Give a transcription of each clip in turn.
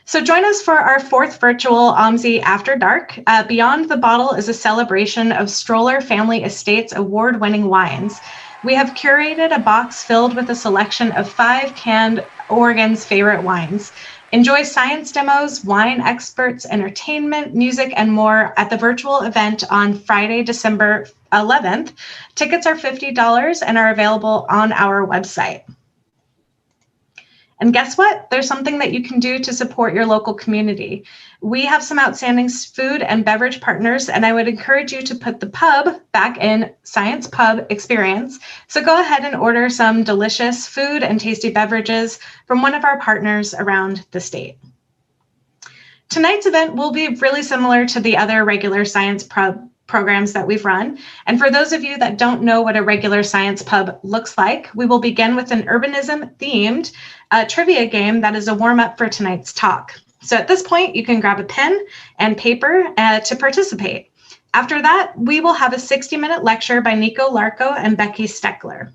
So join us for our fourth virtual OMSI After Dark. Beyond the Bottle is a celebration of Stroller Family Estates award-winning wines. We have curated a box filled with a selection of 5 canned Oregon's favorite wines. Enjoy science demos, wine experts, entertainment, music, and more at the virtual event on Friday, December 11th. Tickets are $50 and are available on our website. And guess what? There's something that you can do to support your local community. We have some outstanding food and beverage partners, and I would encourage you to put the pub back in Science Pub Experience. So go ahead and order some delicious food and tasty beverages from one of our partners around the state. Tonight's event will be really similar to the other regular Science Pub programs that we've run. And for those of you that don't know what a regular science pub looks like, we will begin with an urbanism themed trivia game that is a warm up for tonight's talk. So at this point, you can grab a pen and paper to participate. After that, we will have a 60-minute lecture by Nico, Larco, and Becky Steckler.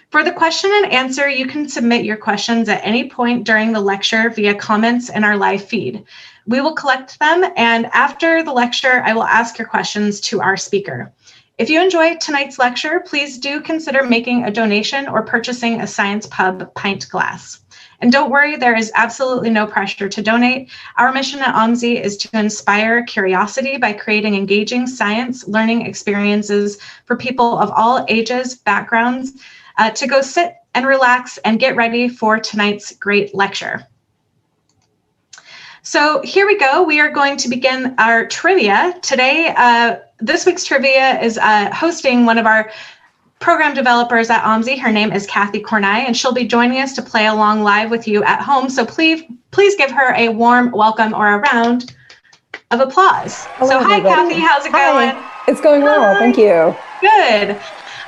For the question and answer, you can submit your questions at any point during the lecture via comments in our live feed. We will collect them, and after the lecture, I will ask your questions to our speaker. If you enjoyed tonight's lecture, please do consider making a donation or purchasing a Science Pub pint glass. And don't worry, there is absolutely no pressure to donate. Our mission at OMSI is to inspire curiosity by creating engaging science learning experiences for people of all ages, backgrounds, to go sit and relax and get ready for tonight's great lecture. So here we go. We are going to begin our trivia. Today, this week's trivia is hosting one of our program developers at OMSI. Her name is Kathy Cornai, and she'll be joining us to play along live with you at home. So please give her a warm welcome or a round of applause. Hello, so hi, everybody. Kathy, how's it going? It's going well, thank you. Good.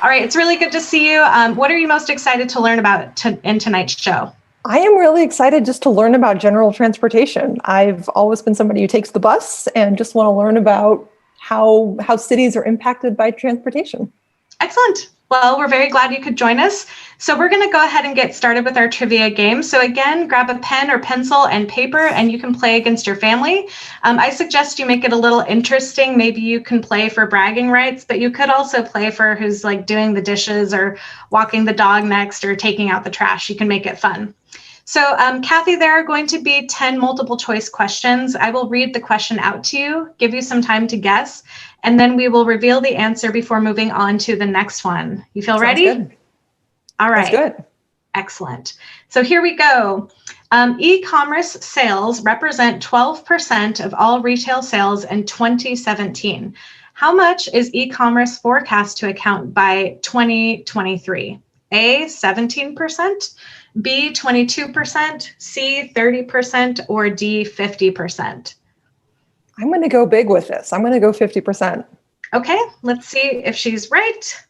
All right, it's really good to see you. What are you most excited to learn about in tonight's show? I am really excited just to learn about general transportation. I've always been somebody who takes the bus and just want to learn about how cities are impacted by transportation. Excellent. Well, we're very glad you could join us. So we're going to go ahead and get started with our trivia game. So again, grab a pen or pencil and paper, and you can play against your family. I suggest you make it a little interesting. Maybe you can play for bragging rights, but you could also play for who's like doing the dishes or walking the dog next or taking out the trash. You can make it fun. So Kathy, there are going to be 10 multiple choice questions. I will read the question out to you, give you some time to guess, and then we will reveal the answer before moving on to the next one. You feel ready? Good. All right. That's good. Excellent. So here we go. E-commerce sales represent 12% of all retail sales in 2017. How much is e-commerce forecast to account by 2023? A, 17%, B, 22%, C, 30%, or D, 50%? I'm going to go big with this. I'm going to go 50%. Okay, let's see if she's right.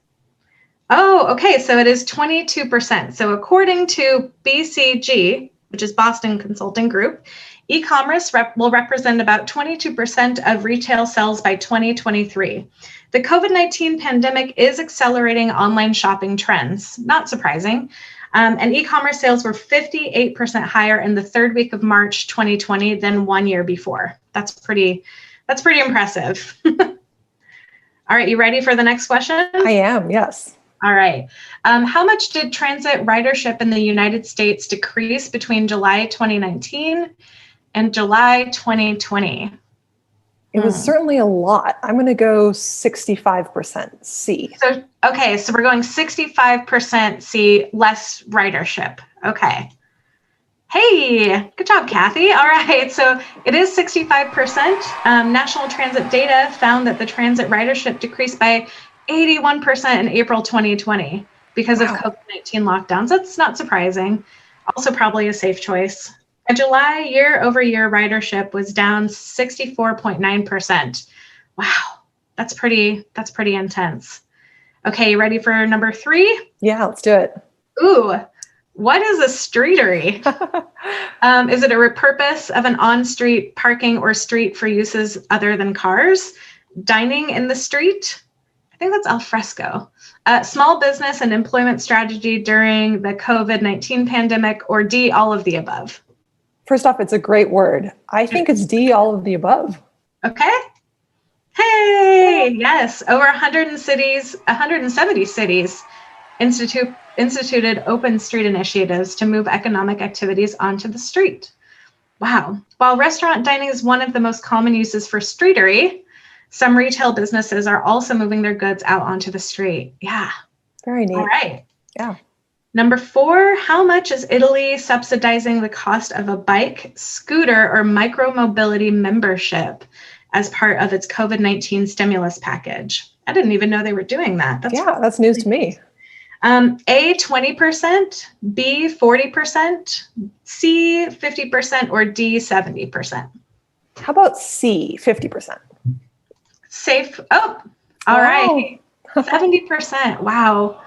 Oh, okay, so it is 22%. So according to BCG, which is Boston Consulting Group, e-commerce will represent about 22% of retail sales by 2023. The COVID-19 pandemic is accelerating online shopping trends, not surprising. And e-commerce sales were 58% higher in the third week of March 2020 than 1 year before. That's pretty impressive. All right, you ready for the next question? I am, yes. All right. How much did transit ridership in the United States decrease between July 2019 and July 2020? It was certainly a lot. I'm going to go 65% C. So, okay, so we're going 65% C, less ridership. Okay. Hey, good job, Kathy. All right, so it is 65%. National Transit data found that the transit ridership decreased by 81% in April 2020 because of COVID-19 lockdowns. That's not surprising. Also probably a safe choice. In July, year-over-year ridership was down 64.9%. Wow, that's pretty intense. Okay, you ready for number 3? Yeah, let's do it. Ooh, what is a streetery? Is it a repurpose of an on-street parking or street for uses other than cars? Dining in the street? I think that's al fresco. Small business and employment strategy during the COVID-19 pandemic, or D, all of the above? First off, it's a great word. I think it's D, all of the above. Okay. Hey, yes. Over 170 cities instituted open street initiatives to move economic activities onto the street. Wow. While restaurant dining is one of the most common uses for streetery, some retail businesses are also moving their goods out onto the street. Yeah. Very neat. All right. Yeah. Number 4, how much is Italy subsidizing the cost of a bike, scooter, or micromobility membership as part of its COVID-19 stimulus package? I didn't even know they were doing that. That's news to me. A, 20%, B, 40%, C, 50%, or D, 70%. How about C, 50%? Safe. Oh, all right. 70%. Wow.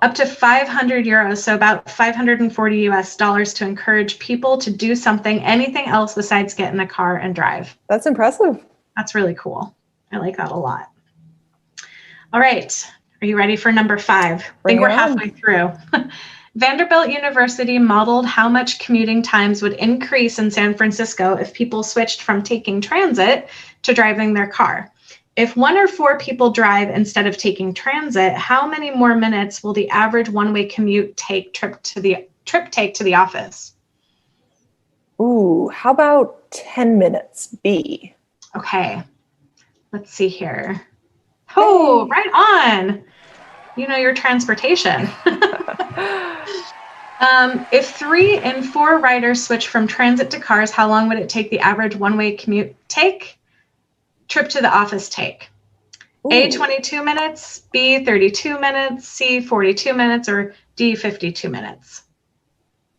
Up to 500 euros, so about 540 US dollars to encourage people to do anything else besides get in a car and drive. That's impressive. That's really cool. I like that a lot. All right. Are you ready for number 5? I think we're halfway through. Vanderbilt University modeled how much commuting times would increase in San Francisco if people switched from taking transit to driving their car. If 1 or 4 people drive instead of taking transit, how many more minutes will the average one-way commute trip take to the office? Ooh, how about 10 minutes? B. Okay, let's see here. Oh, hey. Right on. You know your transportation. If 3 in 4 riders switch from transit to cars, how long would it take the average one-way commute trip to the office take? Ooh. A, 22 minutes, B, 32 minutes, C, 42 minutes, or D, 52 minutes?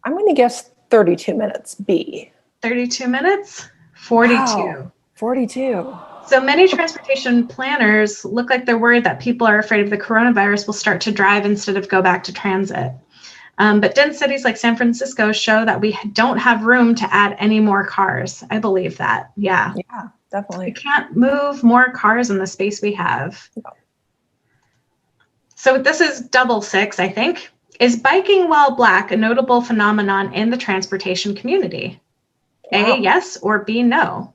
I'm going to guess 32 minutes, B. 32 minutes? 42. Wow, 42. So many transportation planners look like they're worried that people are afraid of the coronavirus will start to drive instead of go back to transit. But dense cities like San Francisco show that we don't have room to add any more cars. I believe that. Yeah. Yeah, definitely. We can't move more cars in the space we have. No. So this is double 6, I think. Is biking while Black a notable phenomenon in the transportation community? Wow. A, yes, or B, no?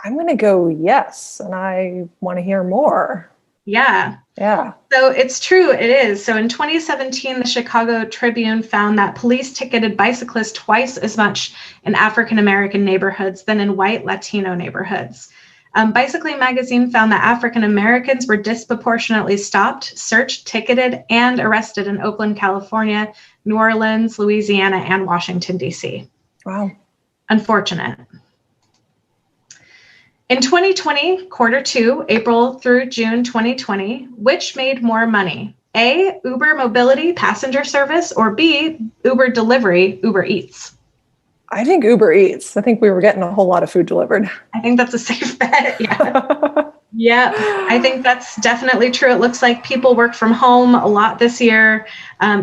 I'm going to go yes, and I want to hear more. Yeah. Yeah. So it's true, it is. So in 2017, the Chicago Tribune found that police ticketed bicyclists twice as much in African-American neighborhoods than in white Latino neighborhoods. Bicycling Magazine found that African-Americans were disproportionately stopped, searched, ticketed, and arrested in Oakland, California, New Orleans, Louisiana, and Washington, D.C. Wow. Unfortunate. In 2020, quarter 2, April through June 2020, which made more money? A, Uber Mobility passenger service, or B, Uber Delivery, Uber Eats? I think Uber Eats. I think we were getting a whole lot of food delivered. I think that's a safe bet. Yeah. Yeah, I think that's definitely true. It looks like people work from home a lot this year.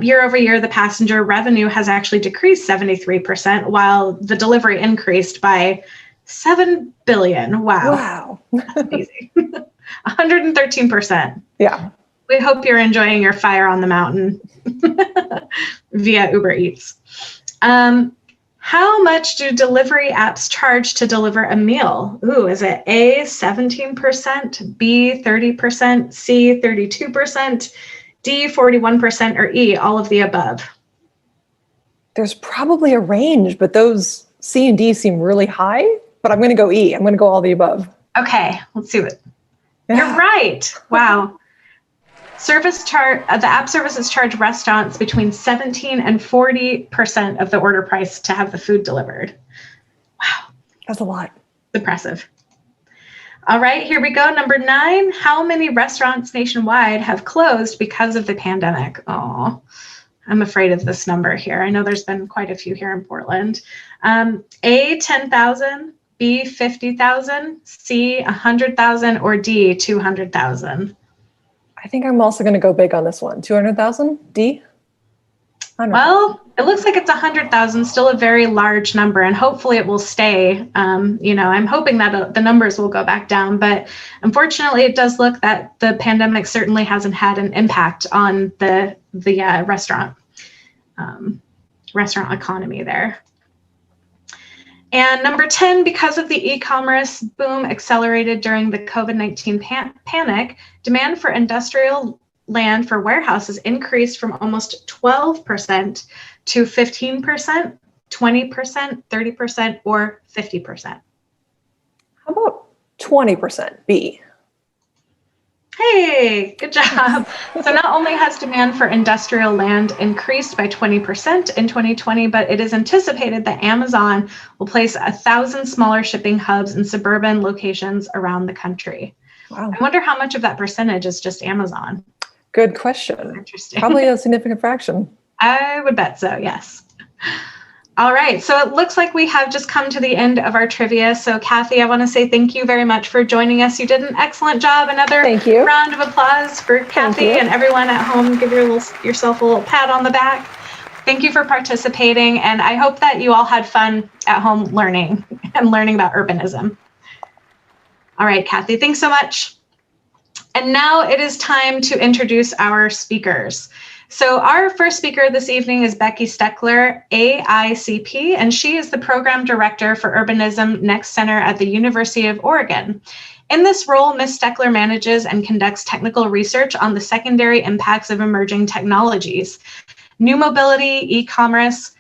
Year over year, the passenger revenue has actually decreased 73%, while the delivery increased by 7 billion. Wow. That's amazing. 113%. Yeah. We hope you're enjoying your fire on the mountain via Uber Eats. How much do delivery apps charge to deliver a meal? Ooh, is it A, 17%, B, 30%, C, 32%, D, 41%, or E, all of the above? There's probably a range, but those C and D seem really high. But I'm going to go E. I'm going to go all the above. Okay, let's see what. Yeah. You're right. Wow. The app services charge restaurants between 17 and 40% of the order price to have the food delivered. Wow. That's a lot. Impressive. All right, here we go. Number 9. How many restaurants nationwide have closed because of the pandemic? Oh, I'm afraid of this number here. I know there's been quite a few here in Portland. A, 10,000, B, 50,000, C, 100,000, or D, 200,000? I think I'm also going to go big on this one. 200,000, D? Well, it looks like it's 100,000, still a very large number, and hopefully it will stay. I'm hoping that the numbers will go back down, but unfortunately it does look that the pandemic certainly hasn't had an impact on the restaurant economy there. And number 10, because of the e-commerce boom accelerated during the COVID-19 panic, demand for industrial land for warehouses increased from almost 12% to 15%, 20%, 30%, or 50%. How about 20%, B? Hey, good job. So not only has demand for industrial land increased by 20% in 2020, but it is anticipated that Amazon will place 1,000 smaller shipping hubs in suburban locations around the country. Wow. I wonder how much of that percentage is just Amazon. Good question. Interesting. Probably a significant fraction. I would bet so, yes. All right, so it looks like we have just come to the end of our trivia. So Kathy, I want to say thank you very much for joining us. You did an excellent job. Another round of applause for Kathy and everyone at home. Give yourself a little pat on the back. Thank you for participating, and I hope that you all had fun at home learning about urbanism. All right, Kathy, thanks so much. And now it is time to introduce our speakers. So our first speaker this evening is Becky Steckler, AICP, and she is the Program Director for Urbanism Next Center at the University of Oregon. In this role, Ms. Steckler manages and conducts technical research on the secondary impacts of emerging technologies, new mobility, e-commerce,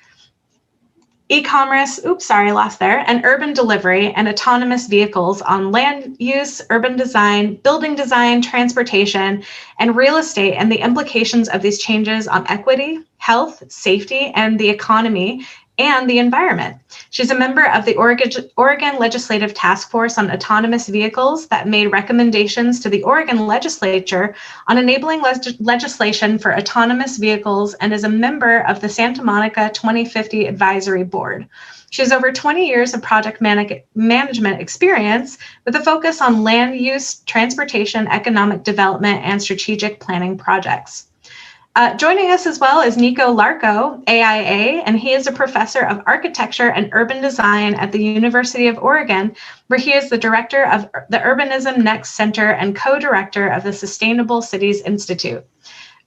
and urban delivery and autonomous vehicles on land use, urban design, building design, transportation, and real estate, and the implications of these changes on equity, health, safety, and the economy and the environment. She's a member of the Oregon Legislative Task Force on Autonomous Vehicles that made recommendations to the Oregon Legislature on enabling legislation for autonomous vehicles and is a member of the Santa Monica 2050 Advisory Board. She has over 20 years of project management experience with a focus on land use, transportation, economic development, and strategic planning projects. Joining us as well is Nico Larco, AIA, and he is a professor of architecture and urban design at the University of Oregon, where he is the director of the Urbanism Next Center and co-director of the Sustainable Cities Institute.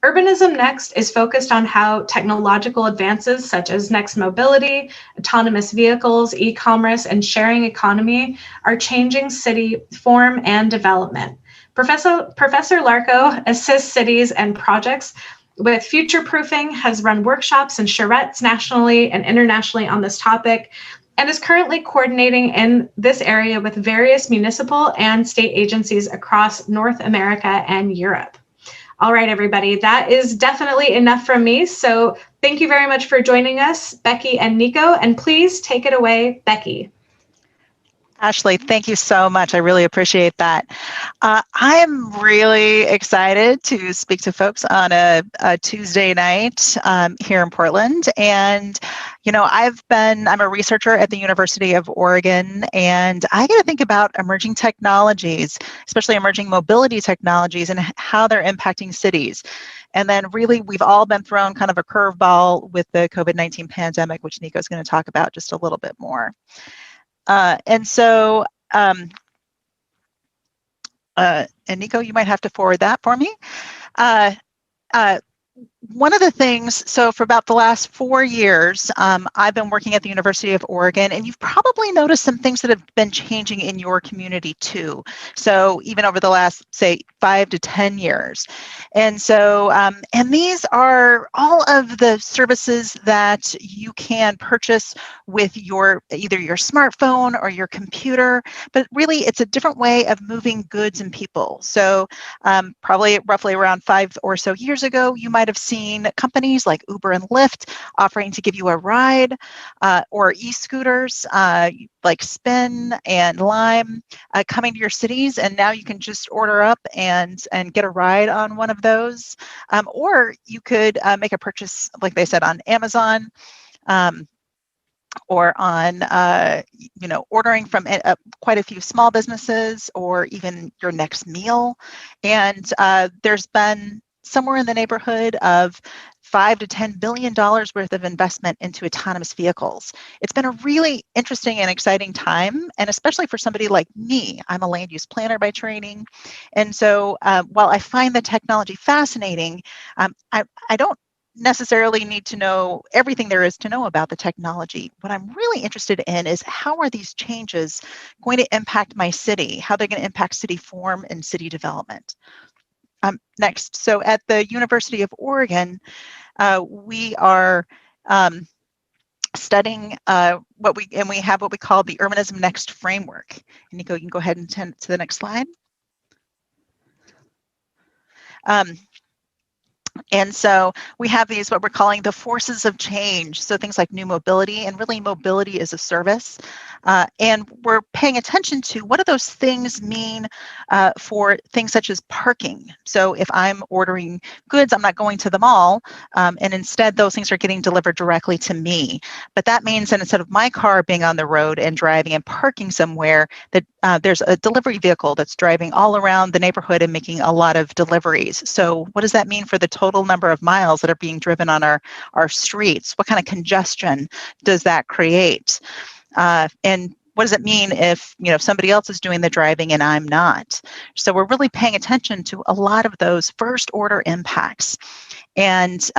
Urbanism Next is focused on how technological advances such as next mobility, autonomous vehicles, e-commerce, and sharing economy are changing city form and development. Professor Larco assists cities and projects with future-proofing, has run workshops and charrettes nationally and internationally on this topic, and is currently coordinating in this area with various municipal and state agencies across North America and Europe. All right, everybody, that is definitely enough from me. So thank you very much for joining us, Becky and Nico, and please take it away, Becky. Ashley, thank you so much. I really appreciate that. I'm really excited to speak to folks on a Tuesday night here in Portland. And, you know, I'm a researcher at the University of Oregon, and I get to think about emerging technologies, especially emerging mobility technologies and how they're impacting cities. And then really, we've all been thrown kind of a curveball with the COVID-19 pandemic, which Nico's going to talk about just a little bit more. And Nico, you might have to forward that for me. One of the things, so for about the last 4 years, I've been working at the University of Oregon, and you've probably noticed some things that have been changing in your community too. So even over the last, say, 5 to 10 years. And so, and these are all of the services that you can purchase with either your smartphone or your computer, but really it's a different way of moving goods and people. So probably roughly around 5 or so years ago, you might have seen companies like Uber and Lyft offering to give you a ride, or e-scooters like Spin and Lime coming to your cities, and now you can just order up and get a ride on one of those, or you could make a purchase, like they said, on Amazon, or on ordering from quite a few small businesses, or even your next meal. And there's been somewhere in the neighborhood of $5 to $10 billion worth of investment into autonomous vehicles. It's been a really interesting and exciting time, and especially for somebody like me. I'm a land use planner by training, and so while I find the technology fascinating, I don't necessarily need to know everything there is to know about the technology. What I'm really interested in is how are these changes going to impact my city, how they're going to impact city form and city development. Next, so at the University of Oregon, we are studying we have what we call the Urbanism Next framework. And Nico, you can go ahead and turn to the next slide. And so we have these, what we're calling the forces of change. So things like new mobility, and really mobility as a service. And we're paying attention to what do those things mean for things such as parking. So if I'm ordering goods, I'm not going to the mall, and instead those things are getting delivered directly to me. But that means that instead of my car being on the road and driving and parking somewhere, that there's a delivery vehicle that's driving all around the neighborhood and making a lot of deliveries. So what does that mean for the total number of miles that are being driven on our streets? What kind of congestion does that create? And what does it mean if somebody else is doing the driving and I'm not? So we're really paying attention to a lot of those first order impacts, and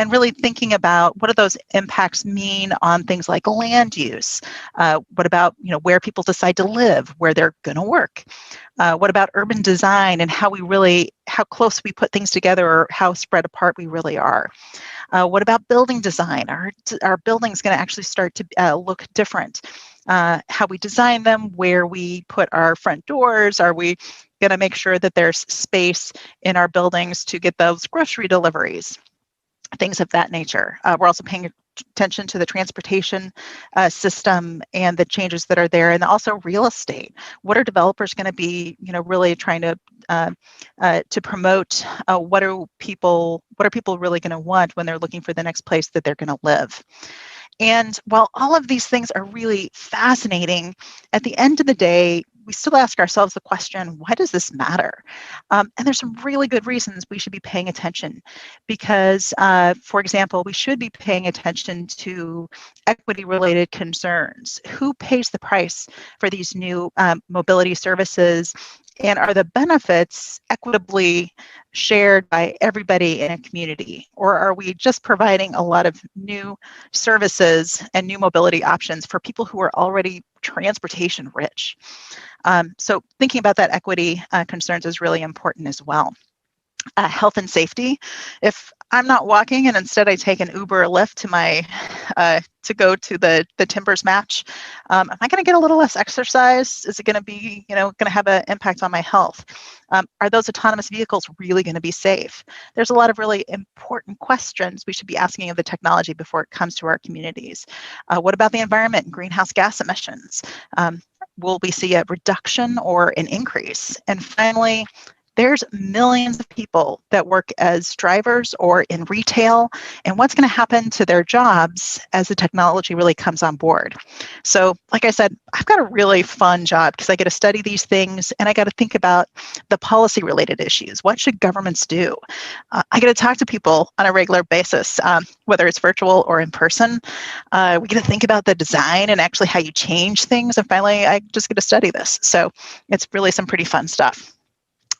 really thinking about what do those impacts mean on things like land use? What about where people decide to live, where they're going to work? What about urban design and how close we put things together, or how spread apart we really are? What about building design? Are buildings going to actually start to look different? How we design them, where we put our front doors? Are we going to make sure that there's space in our buildings to get those grocery deliveries? Things of that nature. We're also paying attention to the transportation system and the changes that are there, and also real estate. What are developers going to be, really trying to promote? What are people really going to want when they're looking for the next place that they're going to live? And while all of these things are really fascinating, at the end of the day, we still ask ourselves the question, why does this matter? And there's some really good reasons we should be paying attention, because, for example, we should be paying attention to equity-related concerns. Who pays the price for these new mobility services? And are the benefits equitably shared by everybody in a community? Or are we just providing a lot of new services and new mobility options for people who are already transportation rich? So thinking about that equity concerns is really important as well. Health and safety. If I'm not walking and instead I take an Uber or Lyft to my to go to the Timbers match, am I going to get a little less exercise? Is it going to be going to have an impact on my health? Are those autonomous vehicles really going to be safe? There's a lot of really important questions we should be asking of the technology before it comes to our communities. What about the environment and greenhouse gas emissions? Will we see a reduction or an increase? And finally, there's millions of people that work as drivers or in retail, and what's going to happen to their jobs as the technology really comes on board. So, like I said, I've got a really fun job because I get to study these things, and I got to think about the policy-related issues. What should governments do? I get to talk to people on a regular basis, whether it's virtual or in person. We get to think about the design and actually how you change things, and finally, I just get to study this. So it's really some pretty fun stuff.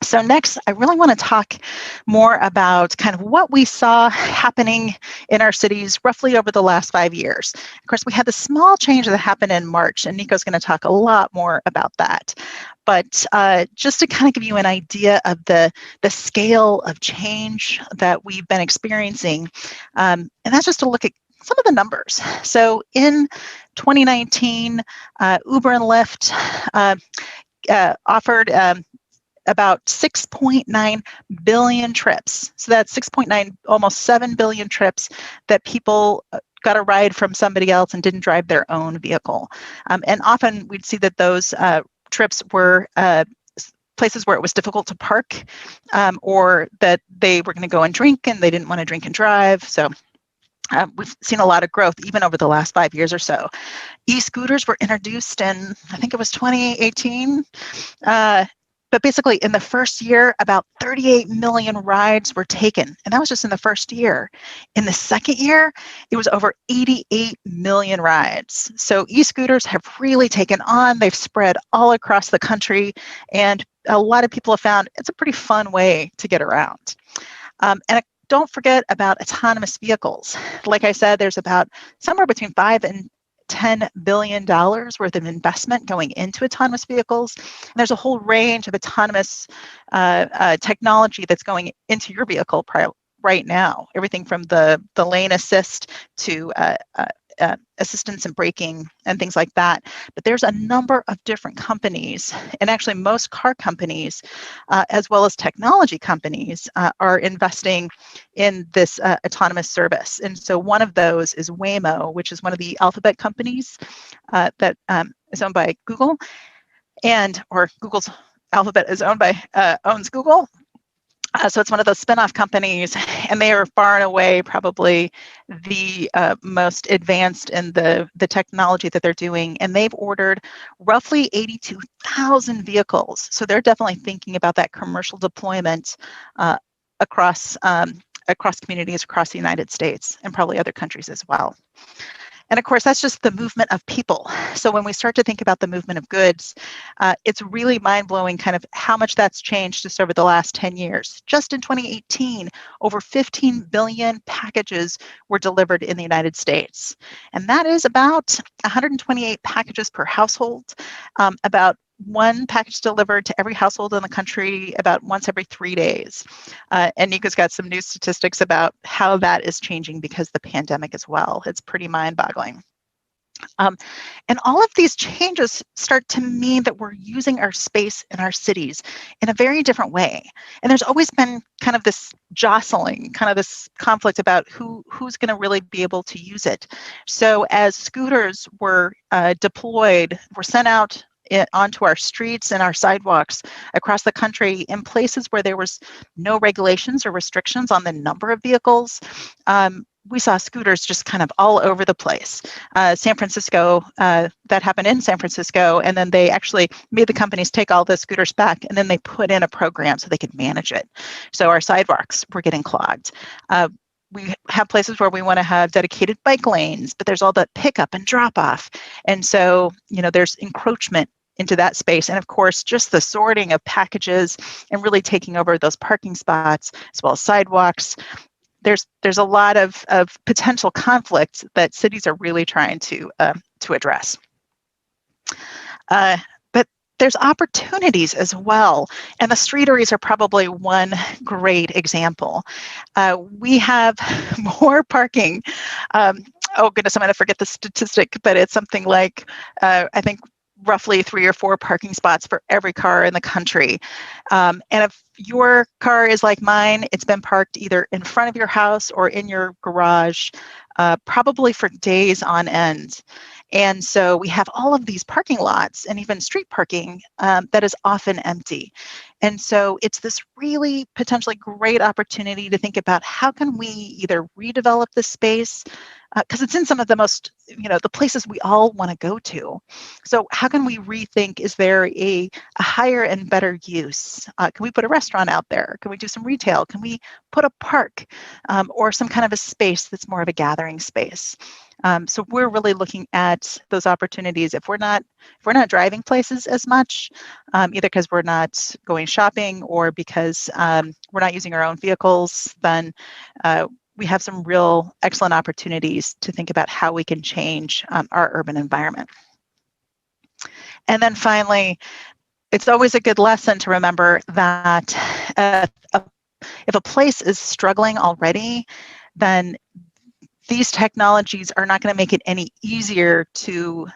So next, I really want to talk more about kind of what we saw happening in our cities roughly over the last 5 years. Of course, we had the small change that happened in March, and Nico's going to talk a lot more about that. But just to kind of give you an idea of the scale of change that we've been experiencing, and that's just to look at some of the numbers. So in 2019, Uber and Lyft offered about 6.9 billion trips. So that's 6.9, almost 7 billion trips that people got a ride from somebody else and didn't drive their own vehicle. And often we'd see that those trips were places where it was difficult to park, or that they were going to go and drink and they didn't want to drink and drive. So we've seen a lot of growth even over the last 5 years or so. E-scooters were introduced in, I think it was 2018. But basically, in the first year, about 38 million rides were taken. And that was just in the first year. In the second year, it was over 88 million rides. So e-scooters have really taken on. They've spread all across the country. And a lot of people have found it's a pretty fun way to get around. And don't forget about autonomous vehicles. Like I said, there's about somewhere between $5 and $10 billion worth of investment going into autonomous vehicles. And there's a whole range of autonomous technology that's going into your vehicle right now. Everything from the lane assist to assistance in braking and things like that. But there's a number of different companies, and actually most car companies, as well as technology companies, are investing in this autonomous service. And so one of those is Waymo, which is one of the Alphabet companies that is owned by Google, or Google's Alphabet is owns Google. So it's one of those spin-off companies, and they are far and away probably the most advanced in the technology that they're doing. And they've ordered roughly 82,000 vehicles. So they're definitely thinking about that commercial deployment across communities across the United States and probably other countries as well. And of course, that's just the movement of people. So when we start to think about the movement of goods, it's really mind-blowing kind of how much that's changed just over the last 10 years. Just in 2018, over 15 billion packages were delivered in the United States. And that is about 128 packages per household, about one package delivered to every household in the country about once every 3 days. And Nico's got some new statistics about how that is changing because of the pandemic as well. It's pretty mind-boggling. And all of these changes start to mean that we're using our space in our cities in a very different way. And there's always been kind of this jostling, kind of this conflict about who's going to really be able to use it. So as scooters were deployed, were sent out onto our streets and our sidewalks across the country in places where there was no regulations or restrictions on the number of vehicles, we saw scooters just kind of all over the place. San Francisco, that happened in San Francisco, and then they actually made the companies take all the scooters back, and then they put in a program so they could manage it. So our sidewalks were getting clogged. We have places where we want to have dedicated bike lanes, but there's all the pickup and drop off. And so, there's encroachment into that space. And of course, just the sorting of packages and really taking over those parking spots as well as sidewalks. There's a lot of potential conflicts that cities are really trying to address. But there's opportunities as well. And the streeteries are probably one great example. We have more parking. Oh goodness, I'm going to forget the statistic, but it's something like, I think, roughly 3 or 4 parking spots for every car in the country. And if your car is like mine, it's been parked either in front of your house or in your garage, probably for days on end. And so we have all of these parking lots and even street parking that is often empty. And so it's this really potentially great opportunity to think about how can we either redevelop the space, because it's in some of the most, the places we all want to go to. So how can we rethink, is there a higher and better use? Can we put a restaurant out there? Can we do some retail? Can we put a park or some kind of a space that's more of a gathering space? So we're really looking at those opportunities. If we're not driving places as much, either because we're not going shopping or because we're not using our own vehicles, then we have some real excellent opportunities to think about how we can change our urban environment. And then finally, it's always a good lesson to remember that if a place is struggling already, then these technologies are not going to make it any easier to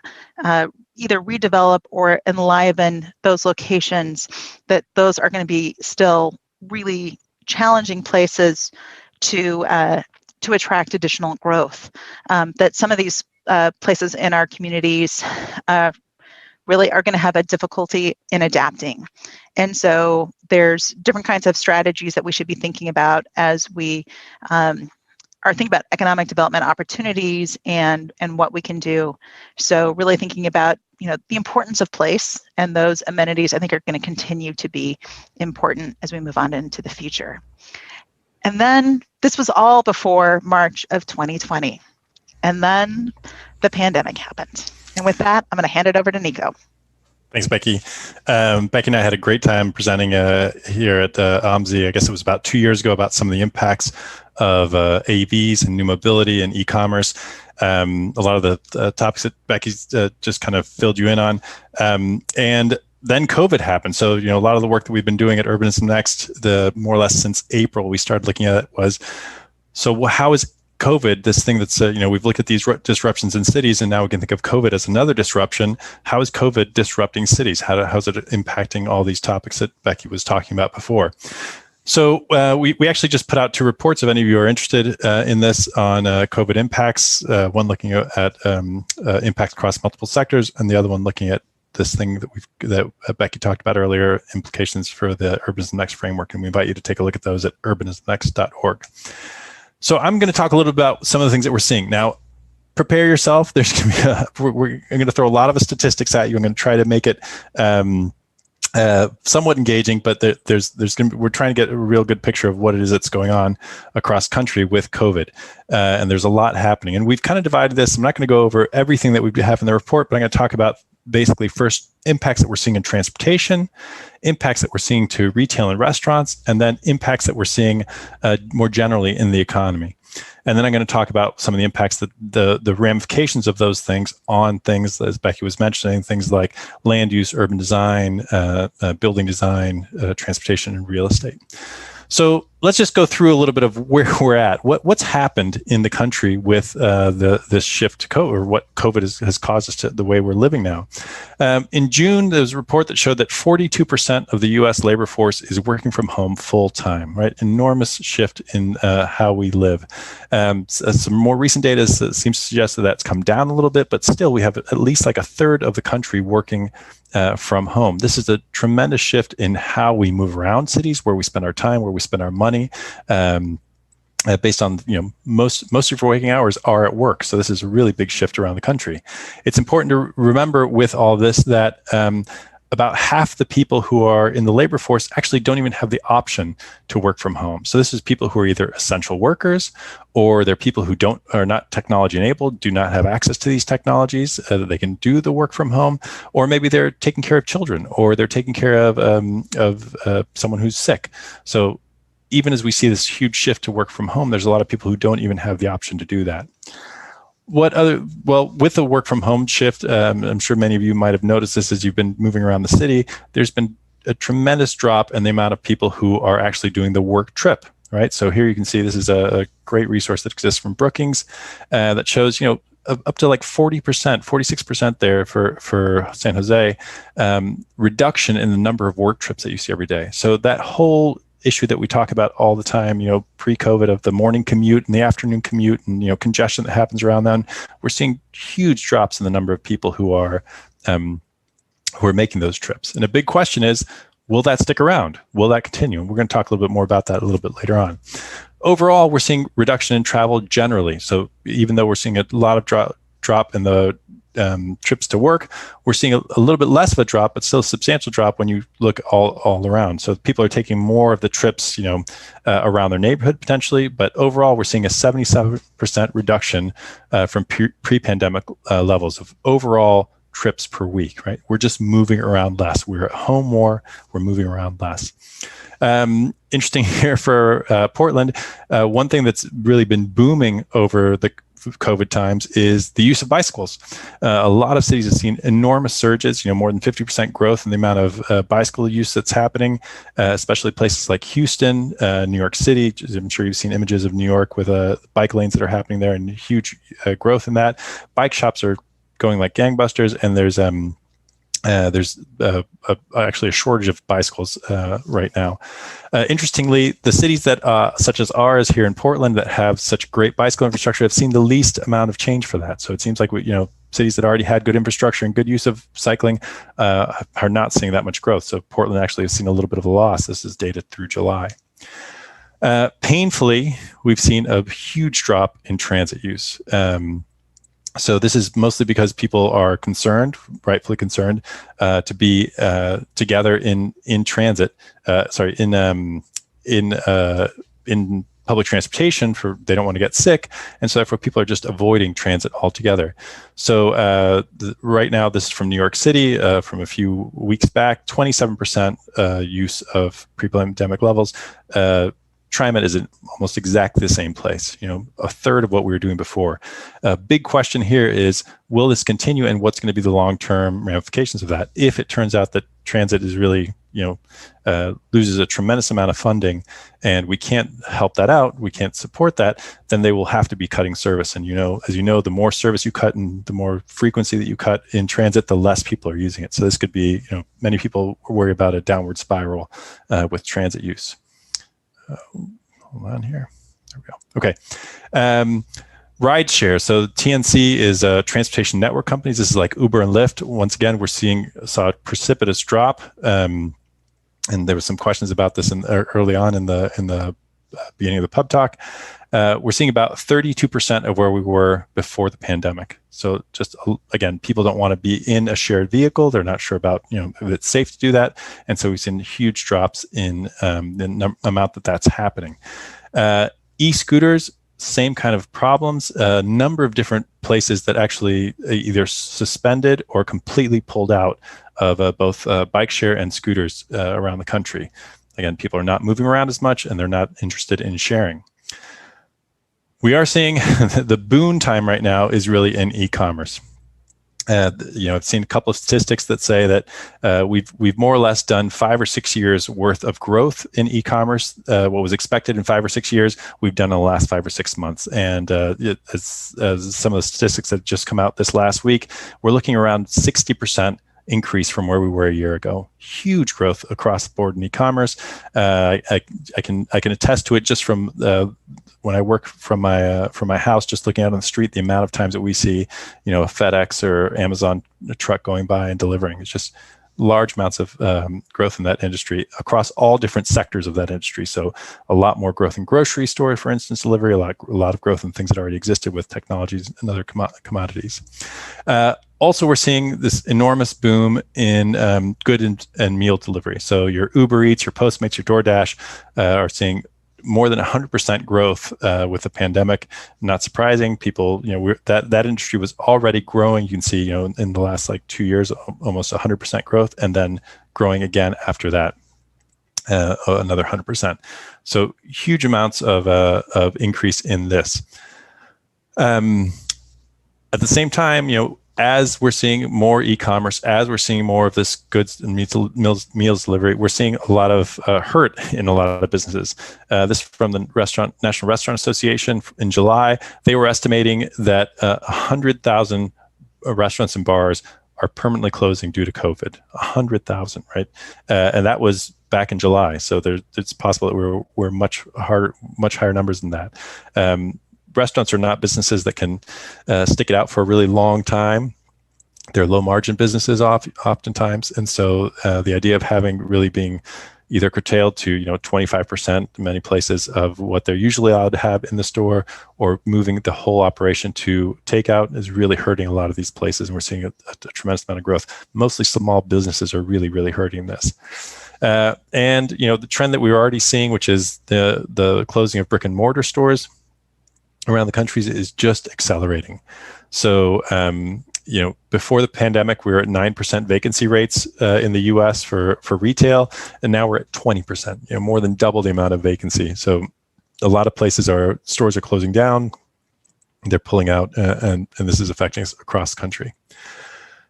either redevelop or enliven those locations, that those are going to be still really challenging places to attract additional growth. That some of these places in our communities really are going to have a difficulty in adapting. And so there's different kinds of strategies that we should be thinking about as we are thinking about economic development opportunities and what we can do. So really thinking about the importance of place, and those amenities I think are going to continue to be important as we move on into the future. And then this was all before March of 2020. And then the pandemic happened. And with that, I'm going to hand it over to Nico. Thanks, Becky. Becky and I had a great time presenting here at OMSI. I guess it was about 2 years ago, about some of the impacts of AVs and new mobility and e-commerce. A lot of the topics that Becky's just kind of filled you in on. And then COVID happened. So, a lot of the work that we've been doing at Urbanism Next, more or less since April, we started looking at it was, so how is COVID, this thing that's, we've looked at these disruptions in cities, and now we can think of COVID as another disruption. How is COVID disrupting cities? How's it impacting all these topics that Becky was talking about before? So we actually just put out 2 reports, if any of you are interested in this, on COVID impacts, one looking at impacts across multiple sectors, and the other one looking at this thing that Becky talked about earlier, implications for the Urbanism Next framework, and we invite you to take a look at those at urbanismnext.org. So I'm going to talk a little about some of the things that we're seeing. Now, prepare yourself. There's going to be I'm going to throw a lot of statistics at you. I'm going to try to make it somewhat engaging, but we're trying to get a real good picture of what it is that's going on across country with COVID. And there's a lot happening. And we've kind of divided this. I'm not going to go over everything that we have in the report, but I'm going to talk about basically first impacts that we're seeing in transportation, impacts that we're seeing to retail and restaurants, and then impacts that we're seeing more generally in the economy. And then I'm going to talk about some of the impacts, that the ramifications of those things on things, as Becky was mentioning, things like land use, urban design, building design, transportation, and real estate. So let's just go through a little bit of where we're at. What's happened in the country with this shift to COVID, or what COVID has caused us to the way we're living now. In June, there was a report that showed that 42% of the U.S. labor force is working from home full time. Right, enormous shift in how we live. Some more recent data seems to suggest that that's come down a little bit, but still, we have at least like a third of the country working from home. This is a tremendous shift in how we move around cities, where we spend our time, where we spend our money, based on, most of your waking hours are at work. So this is a really big shift around the country. It's important to remember with all this that about half the people who are in the labor force actually don't even have the option to work from home. So this is people who are either essential workers, or they're people who are not technology enabled, do not have access to these technologies, that they can do the work from home, or maybe they're taking care of children, or they're taking care of someone who's sick. So even as we see this huge shift to work from home, there's a lot of people who don't even have the option to do that. With the work from home shift, I'm sure many of you might have noticed this as you've been moving around the city, there's been a tremendous drop in the amount of people who are actually doing the work trip, right? So here you can see this is a great resource that exists from Brookings that shows, up to like 40%, 46% there for San Jose, reduction in the number of work trips that you see every day. So that whole issue that we talk about all the time, pre-COVID, of the morning commute and the afternoon commute, and congestion that happens around then, we're seeing huge drops in the number of people who are making those trips. And a big question is, will that stick around? Will that continue? And we're going to talk a little bit more about that a little bit later on. Overall, we're seeing reduction in travel generally. So even though we're seeing a lot of drop in the trips to work, we're seeing a little bit less of a drop, but still a substantial drop when you look all around. So people are taking more of the trips, around their neighborhood potentially, but overall we're seeing a 77% reduction from pre-pandemic levels of overall trips per week, right? We're just moving around less. We're at home more, we're moving around less. Interesting here for Portland, one thing that's really been booming over the COVID times is the use of bicycles. A lot of cities have seen enormous surges, more than 50% growth in the amount of bicycle use that's happening, especially places like Houston, New York City. I'm sure you've seen images of New York with bike lanes that are happening there, and huge growth in that. Bike shops are going like gangbusters, and there's actually a shortage of bicycles right now. Interestingly, the cities that, such as ours here in Portland, that have such great bicycle infrastructure have seen the least amount of change for that. So it seems like cities that already had good infrastructure and good use of cycling are not seeing that much growth. So Portland actually has seen a little bit of a loss. This is data through July. Painfully, we've seen a huge drop in transit use. So this is mostly because people are concerned, rightfully concerned, to be together in transit. In public public transportation they don't want to get sick, and so therefore people are just avoiding transit altogether. So right now, this is from New York City from a few weeks back, 27% use of pre-pandemic levels. TriMet is in almost exactly the same place, a third of what we were doing before. A big question here is, will this continue, and what's going to be the long-term ramifications of that? If it turns out that transit is really, loses a tremendous amount of funding and we can't help that out, we can't support that, then they will have to be cutting service. And, as you know, the more service you cut and the more frequency that you cut in transit, the less people are using it. So this could be, many people worry about a downward spiral with transit use. Hold on here. There we go. Okay. Rideshare. So TNC is a transportation network companies. This is like Uber and Lyft. Once again, saw a precipitous drop. And there was some questions about this early on in the beginning of the pub talk. We're seeing about 32% of where we were before the pandemic. So just, again, people don't want to be in a shared vehicle. They're not sure about, if it's safe to do that. And so we've seen huge drops in the amount that's happening. E-scooters, same kind of problems. A number of different places that actually either suspended or completely pulled out of both bike share and scooters around the country. Again, people are not moving around as much and they're not interested in sharing. We are seeing the boon time right now is really in e-commerce. I've seen a couple of statistics that say that we've more or less done 5 or 6 years worth of growth in e-commerce. What was expected in 5 or 6 years, we've done in the last 5 or 6 months. And as some of the statistics that just come out this last week, we're looking around 60% increase from where we were a year ago. Huge growth across the board in e-commerce. I can attest to it just from when I work from my house, just looking out on the street, the amount of times that we see, a FedEx or Amazon truck going by and delivering. It's just large amounts of growth in that industry across all different sectors of that industry. So a lot more growth in grocery store, for instance, delivery, a lot of growth in things that already existed with technologies and other commodities. Also, we're seeing this enormous boom in good and meal delivery. So your Uber Eats, your Postmates, your DoorDash are seeing more than 100% growth with the pandemic. Not surprising. People, that industry was already growing. You can see, in the last 2 years, almost 100% growth, and then growing again after that, another 100%. So huge amounts of increase in this. At the same time, as we're seeing more e-commerce, as we're seeing more of this goods and meals delivery, we're seeing a lot of hurt in a lot of businesses. This from the National Restaurant Association in July. They were estimating that 100,000 restaurants and bars are permanently closing due to COVID. 100,000, right? And that was back in July. So it's possible that we're much higher numbers than that. Restaurants are not businesses that can stick it out for a really long time. They're low margin businesses oftentimes. And so the idea of having really being either curtailed to 25% in many places of what they're usually allowed to have in the store, or moving the whole operation to takeout is really hurting a lot of these places. And we're seeing a tremendous amount of growth. Mostly small businesses are really, really hurting this. And the trend that we were already seeing, which is the closing of brick and mortar stores around the country, is just accelerating. So, before the pandemic, we were at 9% vacancy rates in the U.S. for retail, and now we're at 20%. More than double the amount of vacancy. So, a lot of places stores are closing down, they're pulling out, and this is affecting us across the country.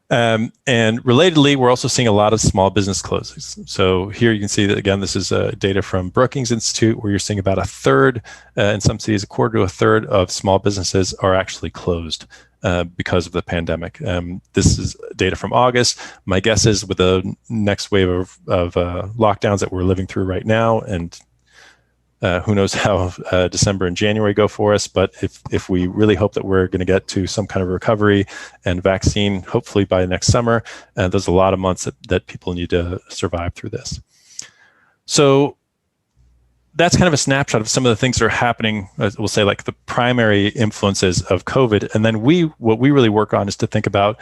And relatedly, we're also seeing a lot of small business closings. So here you can see that, again, this is data from Brookings Institute, where you're seeing about a third, in some cities, a quarter to a third of small businesses are actually closed because of the pandemic. This is data from August. My guess is with the next wave of lockdowns that we're living through right now, and who knows how December and January go for us, but if we really hope that we're going to get to some kind of recovery and vaccine, hopefully by next summer, there's a lot of months that people need to survive through this. So that's kind of a snapshot of some of the things that are happening, we'll say, like the primary influences of COVID. And then what we really work on is to think about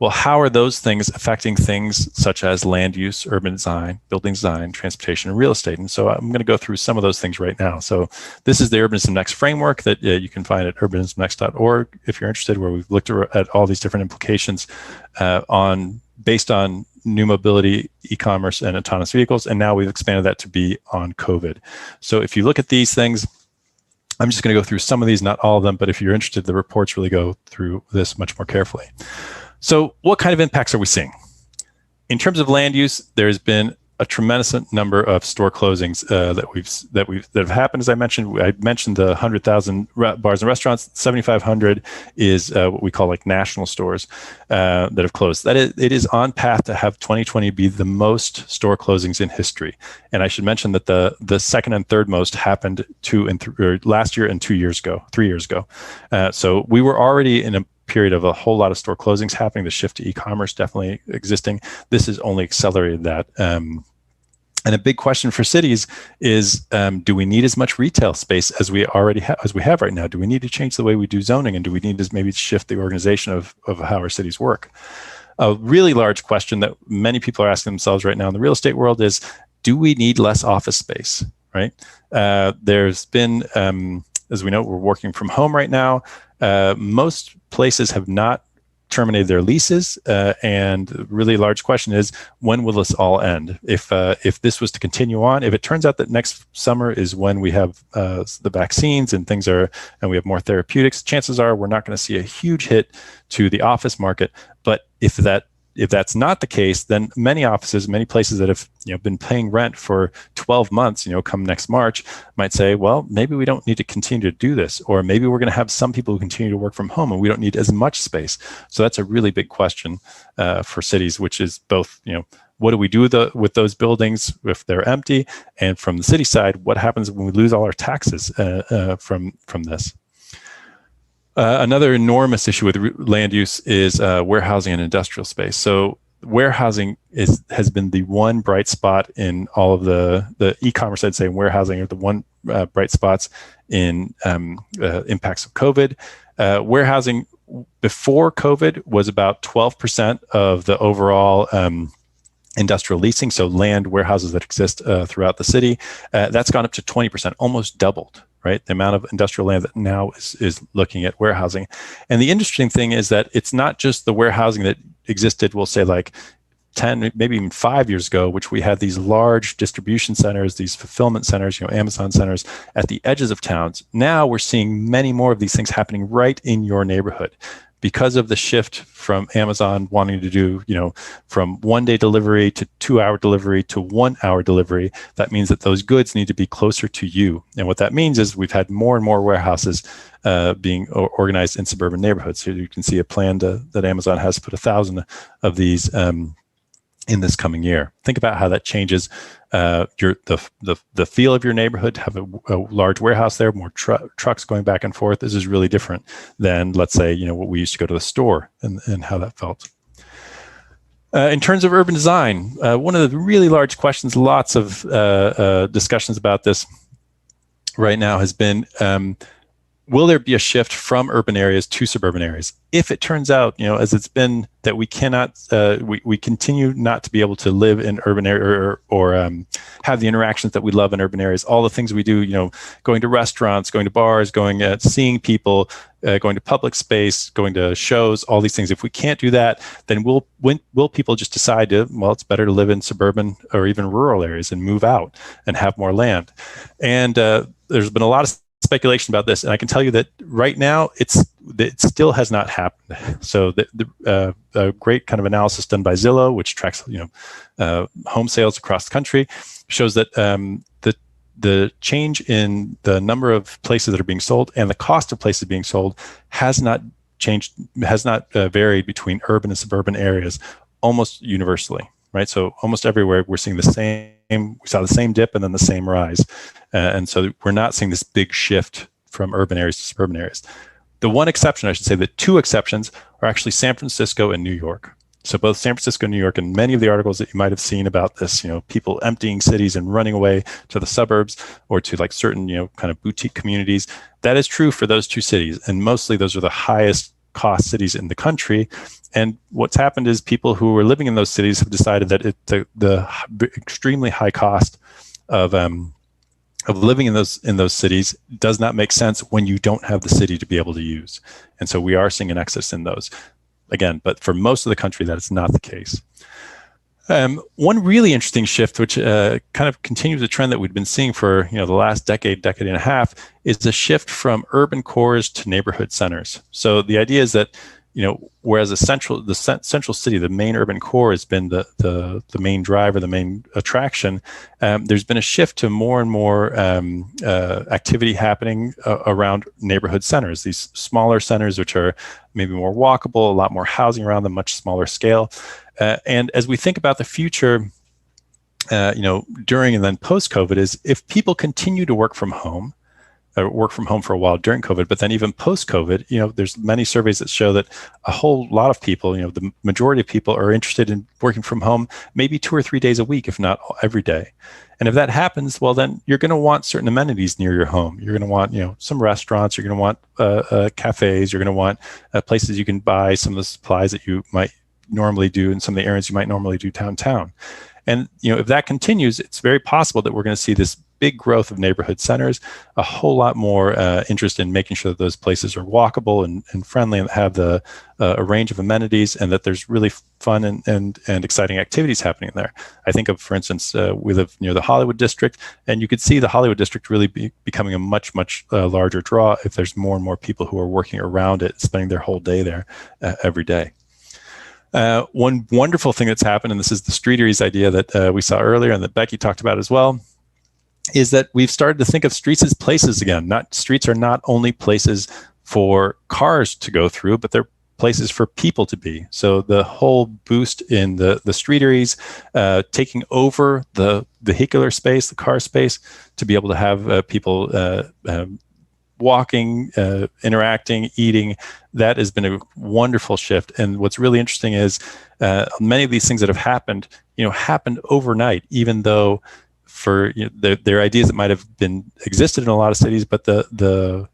Well, how are those things affecting things such as land use, urban design, building design, transportation, and real estate? And so I'm going to go through some of those things right now. So this is the Urbanism Next framework that you can find at urbanismnext.org if you're interested, where we've looked at all these different implications based on new mobility, e-commerce, and autonomous vehicles. And now we've expanded that to be on COVID. So if you look at these things, I'm just going to go through some of these, not all of them, but if you're interested, the reports really go through this much more carefully. So what kind of impacts are we seeing? In terms of land use, there's been a tremendous number of store closings that have happened. As I mentioned the 100,000 bars and restaurants. 7,500 is what we call like national stores that have closed. It is on path to have 2020 be the most store closings in history. And I should mention that the second and third most happened last year and 3 years ago. So we were already in a period of a whole lot of store closings happening. The shift to e-commerce definitely existing. This has only accelerated that. And a big question for cities is, do we need as much retail space as we have right now? Do we need to change the way we do zoning, and do we need to maybe shift the organization of how our cities work? A really large question that many people are asking themselves right now in the real estate world is, do we need less office space, right? There's been, as we know, we're working from home right now. Most places have not terminated their leases, and the really large question is, when will this all end? If this was to continue on, if it turns out that next summer is when we have the vaccines and and we have more therapeutics, chances are we're not going to see a huge hit to the office market. But if that's not the case, then many offices, many places that have been paying rent for 12 months, come next March, might say, well, maybe we don't need to continue to do this, or maybe we're going to have some people who continue to work from home and we don't need as much space. So that's a really big question for cities, which is both, what do we do with those buildings if they're empty, and from the city side, what happens when we lose all our taxes from this? Another enormous issue with land use is warehousing and industrial space. So warehousing has been the one bright spot in all of the e-commerce, I'd say, warehousing are the one bright spots in impacts of COVID. Warehousing before COVID was about 12% of the overall industrial leasing, so land warehouses that exist throughout the city. That's gone up to 20%, almost doubled. Right, the amount of industrial land that now is looking at warehousing. And the interesting thing is that it's not just the warehousing that existed, we'll say like 10, maybe even 5 years ago, which we had these large distribution centers, these fulfillment centers, Amazon centers at the edges of towns. Now we're seeing many more of these things happening right in your neighborhood, because of the shift from Amazon wanting to do, from 1 day delivery to 2 hour delivery to 1 hour delivery. That means that those goods need to be closer to you. And what that means is we've had more and more warehouses being organized in suburban neighborhoods. So you can see a plan that Amazon has to put 1,000 of these in this coming year. Think about how that changes the feel of your neighborhood. To have a large warehouse there, more trucks going back and forth. This is really different than, let's say, what we used to go to the store and how that felt. In terms of urban design, one of the really large questions, lots of discussions about this right now has been, will there be a shift from urban areas to suburban areas? If it turns out, as it's been, that we cannot, we continue not to be able to live in urban area or have the interactions that we love in urban areas, all the things we do, going to restaurants, going to bars, seeing people, going to public space, going to shows, all these things. If we can't do that, then will people just decide it's better to live in suburban or even rural areas and move out and have more land? And there's been a lot of speculation about this, and I can tell you that right now it still has not happened. So a great kind of analysis done by Zillow, which tracks home sales across the country, shows that the change in the number of places that are being sold and the cost of places being sold has not changed, has not varied between urban and suburban areas almost universally. Right, so almost everywhere we're seeing the same. We saw the same dip and then the same rise, and so we're not seeing this big shift from urban areas to suburban areas. The one exception, I should say, the two exceptions are actually San Francisco and New York. So both San Francisco and New York, and many of the articles that you might have seen about this, people emptying cities and running away to the suburbs or to like certain, kind of boutique communities. That is true for those two cities, and mostly those are the highest cost cities in the country. And what's happened is people who are living in those cities have decided that the extremely high cost of living in those cities does not make sense when you don't have the city to be able to use. And so we are seeing an excess in those. Again, but for most of the country, that is not the case. One really interesting shift, which kind of continues a trend that we've been seeing for the last decade and a half, is the shift from urban cores to neighborhood centers. So the idea is that whereas the central city, the main urban core, has been the main driver, the main attraction, there's been a shift to more and more activity happening around neighborhood centers, these smaller centers which are maybe more walkable, a lot more housing around them, much smaller scale. And as we think about the future, during and then post-COVID, is if people continue to work from home for a while during COVID, but then even post-COVID, there's many surveys that show that a whole lot of people, the majority of people are interested in working from home maybe 2 or 3 days a week, if not every day. And if that happens, well, then you're going to want certain amenities near your home. You're going to want, some restaurants. You're going to want cafes. You're going to want places you can buy some of the supplies that you might normally do in some of the errands you might normally do downtown. And if that continues, it's very possible that we're going to see this big growth of neighborhood centers, a whole lot more interest in making sure that those places are walkable and friendly and have a range of amenities, and that there's really fun and exciting activities happening there. I think of, for instance, we live near the Hollywood district, and you could see the Hollywood district really becoming a much larger draw if there's more and more people who are working around it, spending their whole day there every day. One wonderful thing that's happened, and this is the streeteries idea that we saw earlier and that Becky talked about as well, is that we've started to think of streets as places again. Streets are not only places for cars to go through, but they're places for people to be. So the whole boost in the streeteries, taking over the vehicular space, the car space, to be able to have people walking, interacting, eating, that has been a wonderful shift. And what's really interesting is many of these things that have happened, happened overnight, even though for their ideas that might have been existed in a lot of cities, but the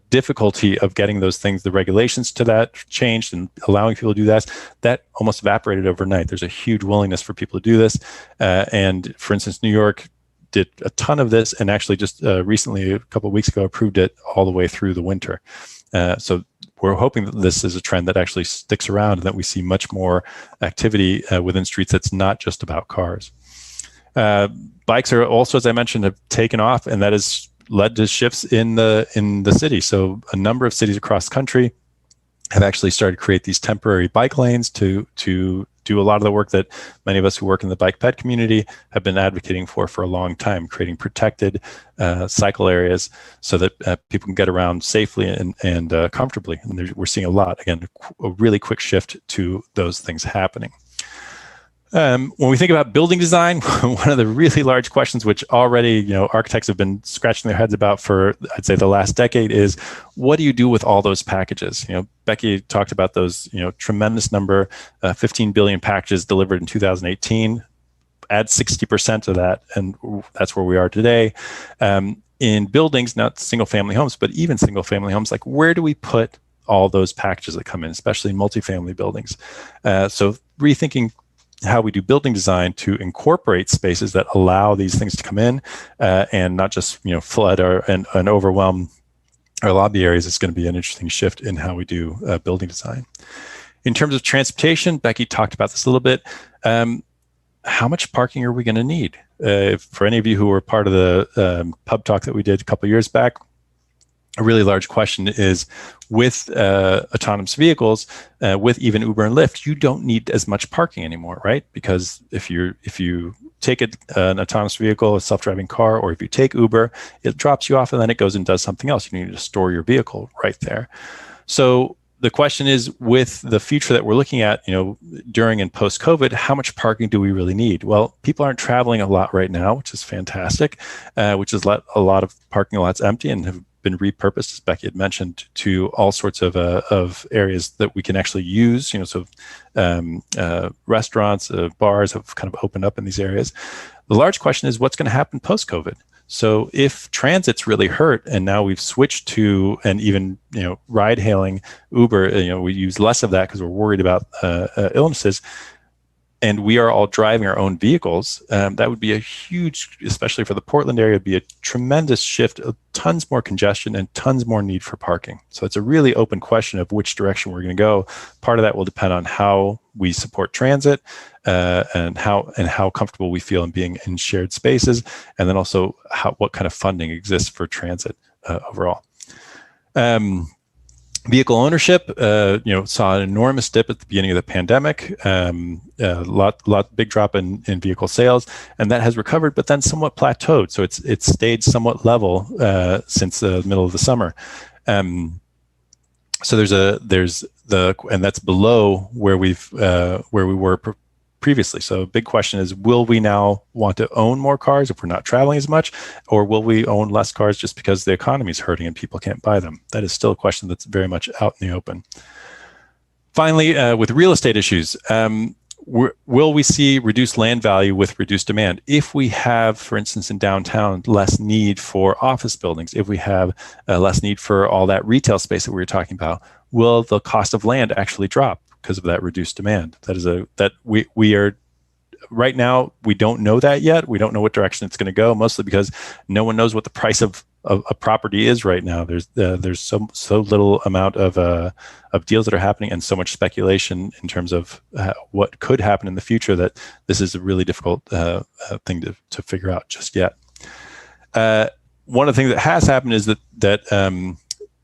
difficulty of getting those things, the regulations to that changed and allowing people to do that almost evaporated overnight. There's a huge willingness for people to do this. And for instance, New York did a ton of this, and actually just recently, a couple of weeks ago, approved it all the way through the winter. So we're hoping that this is a trend that actually sticks around and that we see much more activity within streets that's not just about cars. Bikes are also, as I mentioned, have taken off, and that has led to shifts in the city. So a number of cities across the country have actually started to create these temporary bike lanes to do a lot of the work that many of us who work in the bike ped community have been advocating for a long time, creating protected cycle areas so that people can get around safely and comfortably. And we're seeing a really quick shift to those things happening. When we think about building design, one of the really large questions, which already architects have been scratching their heads about for, I'd say, the last decade, is what do you do with all those packages? Becky talked about those, tremendous number, 15 billion packages delivered in 2018. Add 60% of that, and that's where we are today. In buildings, not single-family homes, but even single-family homes, like where do we put all those packages that come in, especially in multifamily buildings? So rethinking how we do building design to incorporate spaces that allow these things to come in and not just flood and overwhelm our lobby areas is going to be an interesting shift in how we do building design. In terms of transportation, Becky talked about this a little bit. How much parking are we going to need? For any of you who were part of the pub talk that we did a couple of years back, a really large question is, with autonomous vehicles, with even Uber and Lyft, you don't need as much parking anymore, right? Because if you take an autonomous vehicle, a self-driving car, or if you take Uber, it drops you off and then it goes and does something else. You need to store your vehicle right there. So the question is, with the future that we're looking at, during and post-COVID, how much parking do we really need? Well, people aren't traveling a lot right now, which is fantastic, which has let a lot of parking lots empty and have been repurposed, as Becky had mentioned, to all sorts of areas that we can actually use. Restaurants, bars have kind of opened up in these areas. The large question is, what's going to happen post-COVID? So if transit's really hurt, and now we've switched to, and even ride hailing, Uber, we use less of that because we're worried about illnesses, and we are all driving our own vehicles, that would be a huge, especially for the Portland area, would be a tremendous shift, tons more congestion and tons more need for parking. So it's a really open question of which direction we're going to go. Part of that will depend on how we support transit and how comfortable we feel in being in shared spaces, and then also what kind of funding exists for transit overall. Vehicle ownership, saw an enormous dip at the beginning of the pandemic, big drop in vehicle sales, and that has recovered, but then somewhat plateaued. So it's stayed somewhat level since the middle of the summer. So and that's below where we were previously. So a big question is, will we now want to own more cars if we're not traveling as much, or will we own less cars just because the economy is hurting and people can't buy them? That is still a question that's very much out in the open. Finally, with real estate issues, will we see reduced land value with reduced demand? If we have, for instance, in downtown, less need for office buildings, if we have less need for all that retail space that we were talking about, will the cost of land actually drop because of that reduced demand? We are right now, we don't know that yet. We don't know what direction it's going to go, mostly because no one knows what the price of a property is right now. There's so little amount of deals that are happening, and so much speculation in terms of what could happen in the future, that this is a really difficult thing to figure out just yet. One of the things that has happened is that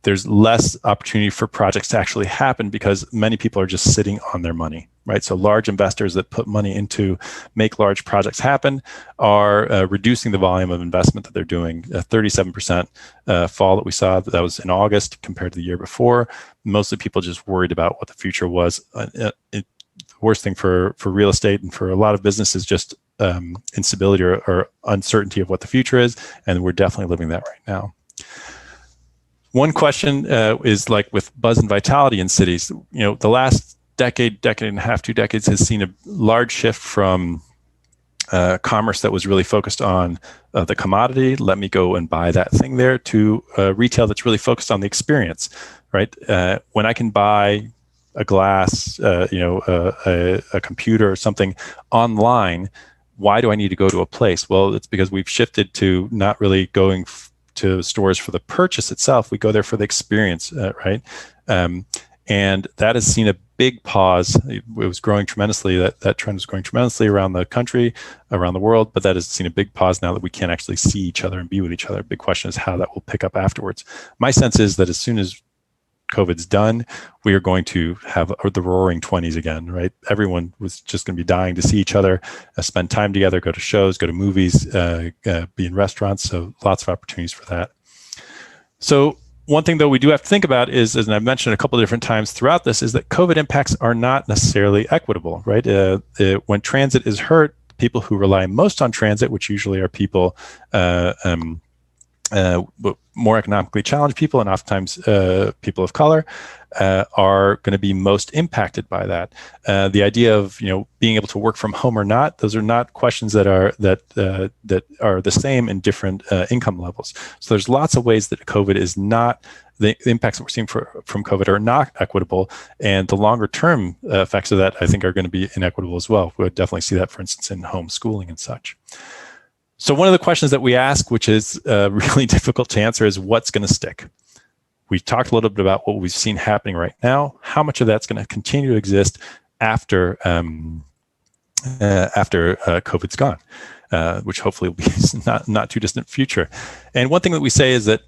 there's less opportunity for projects to actually happen because many people are just sitting on their money, right? So large investors that put money into make large projects happen are reducing the volume of investment that they're doing. 37% fall that we saw, that was in August compared to the year before. Mostly people just worried about what the future was. The worst thing for real estate and for a lot of businesses, just instability or uncertainty of what the future is. And we're definitely living that right now. One question is, like with buzz and vitality in cities, the last decade and a half, 2 decades has seen a large shift from commerce that was really focused on the commodity, let me go and buy that thing there, to retail that's really focused on the experience, right? When I can buy a glass, a computer or something online, why do I need to go to a place? Well, it's because we've shifted to not really going to stores for the purchase itself. We go there for the experience, right? And that has seen a big pause. It was growing tremendously. That trend was growing tremendously around the country, around the world, but that has seen a big pause now that we can't actually see each other and be with each other. Big question is how that will pick up afterwards. My sense is that as soon as COVID's done, we are going to have the roaring 20s again, right? Everyone was just going to be dying to see each other, spend time together, go to shows, go to movies, be in restaurants. So lots of opportunities for that. So one thing, though, we do have to think about is, as I've mentioned a couple of different times throughout this, is that COVID impacts are not necessarily equitable, right? When transit is hurt, people who rely most on transit, which usually are people more economically challenged people, and oftentimes people of color, are going to be most impacted by that. The idea of being able to work from home or not; those are not questions that are the same in different income levels. So there's lots of ways that COVID is not, the impacts that we're seeing from COVID are not equitable, and the longer term effects of that, I think, are going to be inequitable as well. We would definitely see that, for instance, in homeschooling and such. So one of the questions that we ask, which is really difficult to answer, is what's going to stick? We've talked a little bit about what we've seen happening right now. How much of that's going to continue to exist after COVID's gone, which hopefully will be not too distant future. And one thing that we say is that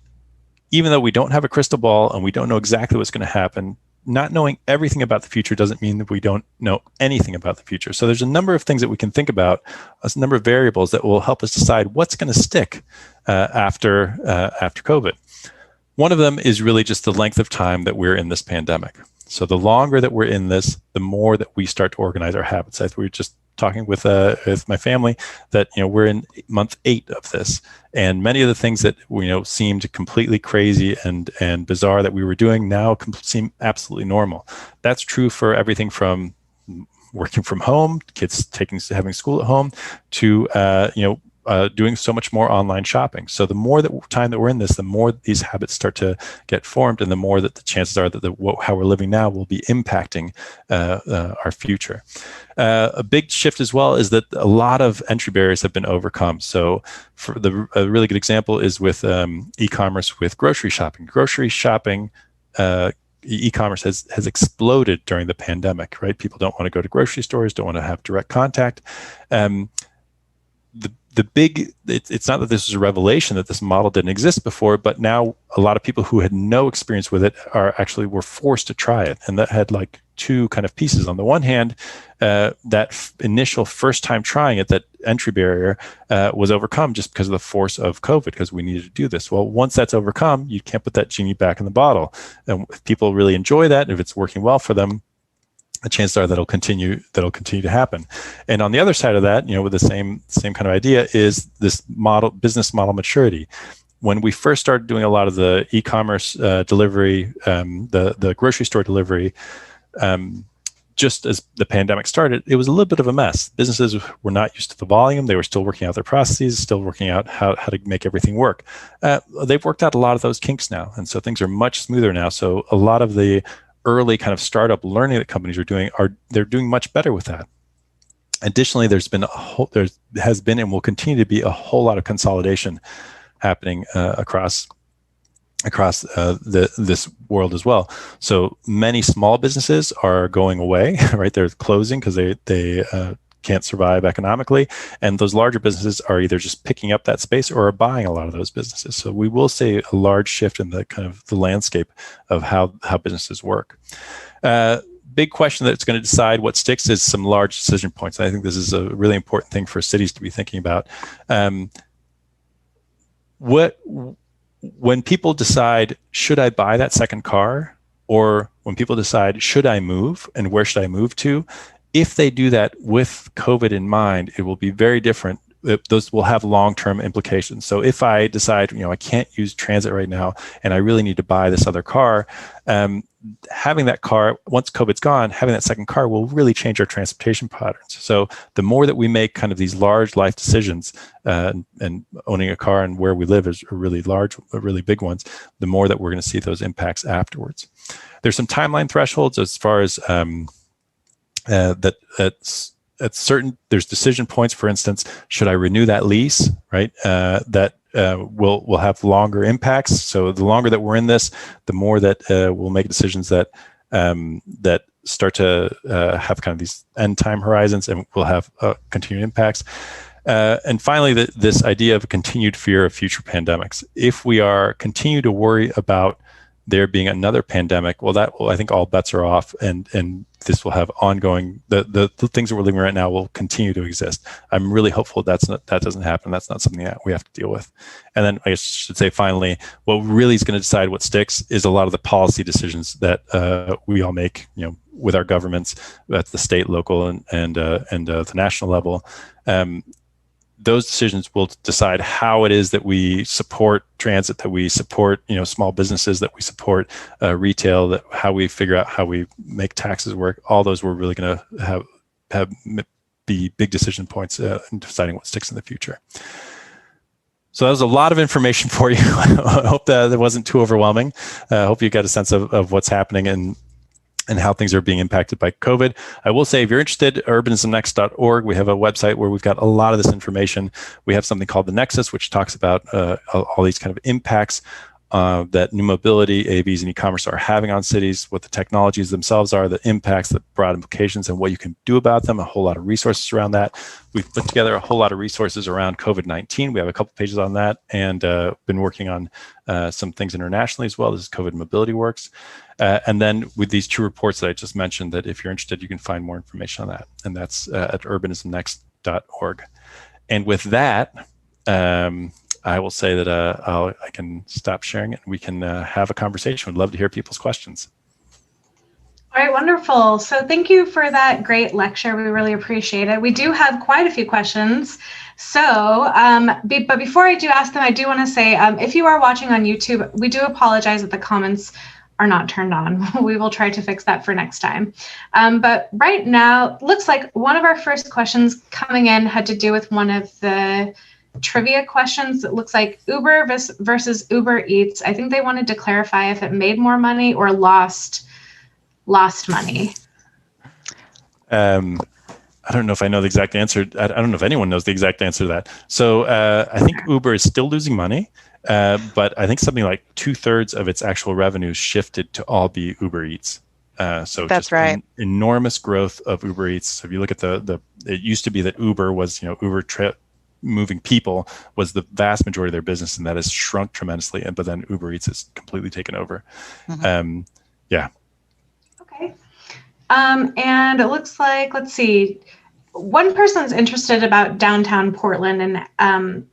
even though we don't have a crystal ball and we don't know exactly what's going to happen, not knowing everything about the future doesn't mean that we don't know anything about the future. So there's a number of things that we can think about, a number of variables that will help us decide what's going to stick after COVID. One of them is really just the length of time that we're in this pandemic. So the longer that we're in this, the more that we start to organize our habits. We were just talking with my family that we're in month 8 of this, and many of the things that seemed completely crazy and bizarre that we were doing now seem absolutely normal. That's true for everything from working from home, kids having school at home, to doing so much more online shopping. So the more time that we're in this, the more these habits start to get formed, and the more that the chances are that how we're living now will be impacting our future. A big shift as well is that a lot of entry barriers have been overcome. So for a really good example is with e-commerce with grocery shopping. Grocery shopping, e-commerce has exploded during the pandemic, right? People don't want to go to grocery stores, don't want to have direct contact. It's not that this is a revelation that this model didn't exist before, but now a lot of people who had no experience with it were forced to try it. And that had like two kind of pieces. On the one hand, that initial first time trying it, that entry barrier was overcome just because of the force of COVID, because we needed to do this. Well, once that's overcome, you can't put that genie back in the bottle. And if people really enjoy that, if it's working well for them, the chances are that'll continue to happen. And on the other side of that, with the same kind of idea, is this business model maturity. When we first started doing a lot of the e-commerce delivery, the grocery store delivery, just as the pandemic started, it was a little bit of a mess. Businesses were not used to the volume. They were still working out their processes, still working out how to make everything work. They've worked out a lot of those kinks now. And so things are much smoother now. So a lot of the early kind of startup learning that companies are doing, they're doing much better with that. Additionally, there has been and will continue to be a whole lot of consolidation happening across this world as well. So many small businesses are going away, right? They're closing because they can't survive economically, and those larger businesses are either just picking up that space or are buying a lot of those businesses. So we will see a large shift in the kind of the landscape of how businesses work. Big question that's going to decide what sticks is some large decision points. And I think this is a really important thing for cities to be thinking about. When people decide, should I buy that second car? Or when people decide, should I move and where should I move to? If they do that with COVID in mind, it will be very different. Those will have long-term implications. So if I decide, I can't use transit right now and I really need to buy this other car, having that car, once COVID's gone, having that second car will really change our transportation patterns. So the more that we make kind of these large life decisions, and owning a car and where we live is really large, really big ones, the more that we're going to see those impacts afterwards. There's some timeline thresholds as far as there's decision points. For instance, should I renew that lease, right? That will have longer impacts. So the longer that we're in this, the more that we'll make decisions that start to have kind of these end time horizons, and will have continued impacts. And finally, this idea of a continued fear of future pandemics. If we continue to worry about there being another pandemic, well, I think all bets are off, and this will have ongoing, the things that we're living right now will continue to exist. I'm really hopeful that doesn't happen. That's not something that we have to deal with. And then I should say, finally, what really is going to decide what sticks is a lot of the policy decisions that we all make, with our governments at the state, local, and the national level. Those decisions will decide how it is that we support transit, that we support, small businesses, that we support retail, that how we figure out how we make taxes work. All those we're really going to have be big decision points in deciding what sticks in the future. So that was a lot of information for you. I hope that wasn't too overwhelming. I hope you got a sense of what's happening and how things are being impacted by COVID. I will say, if you're interested, urbanismnext.org, we have a website where we've got a lot of this information. We have something called the Nexus, which talks about all these kind of impacts that new mobility, AVs, and e-commerce are having on cities, what the technologies themselves are, the impacts, the broad implications, and what you can do about them, a whole lot of resources around that. We've put together a whole lot of resources around COVID-19. We have a couple pages on that, and been working on some things internationally as well. This is COVID Mobility Works. And then with these two reports that I just mentioned, that if you're interested, you can find more information on that. And that's at urbanismnext.org. And with that, I will say that I can stop sharing it and we can have a conversation. We'd love to hear people's questions. All right, wonderful. So thank you for that great lecture. We really appreciate it. We do have quite a few questions. So, but before I do ask them, I do want to say, if you are watching on YouTube, we do apologize that the comments are not turned on. We will try to fix that for next time. But right now, looks like one of our first questions coming in had to do with one of the trivia questions. It looks like Uber versus Uber Eats. I think they wanted to clarify if it made more money or lost money. I don't know if I know the exact answer. I don't know if anyone knows the exact answer to that. So I think Uber is still losing money, but I think something like 2/3 of its actual revenues shifted to all be Uber Eats. So that's just right. Enormous growth of Uber Eats. So if you look at it used to be that Uber was, moving people was the vast majority of their business, and that has shrunk tremendously. But then Uber Eats has completely taken over. Mm-hmm. Yeah. Okay. And it looks like, let's see, one person's interested about downtown Portland and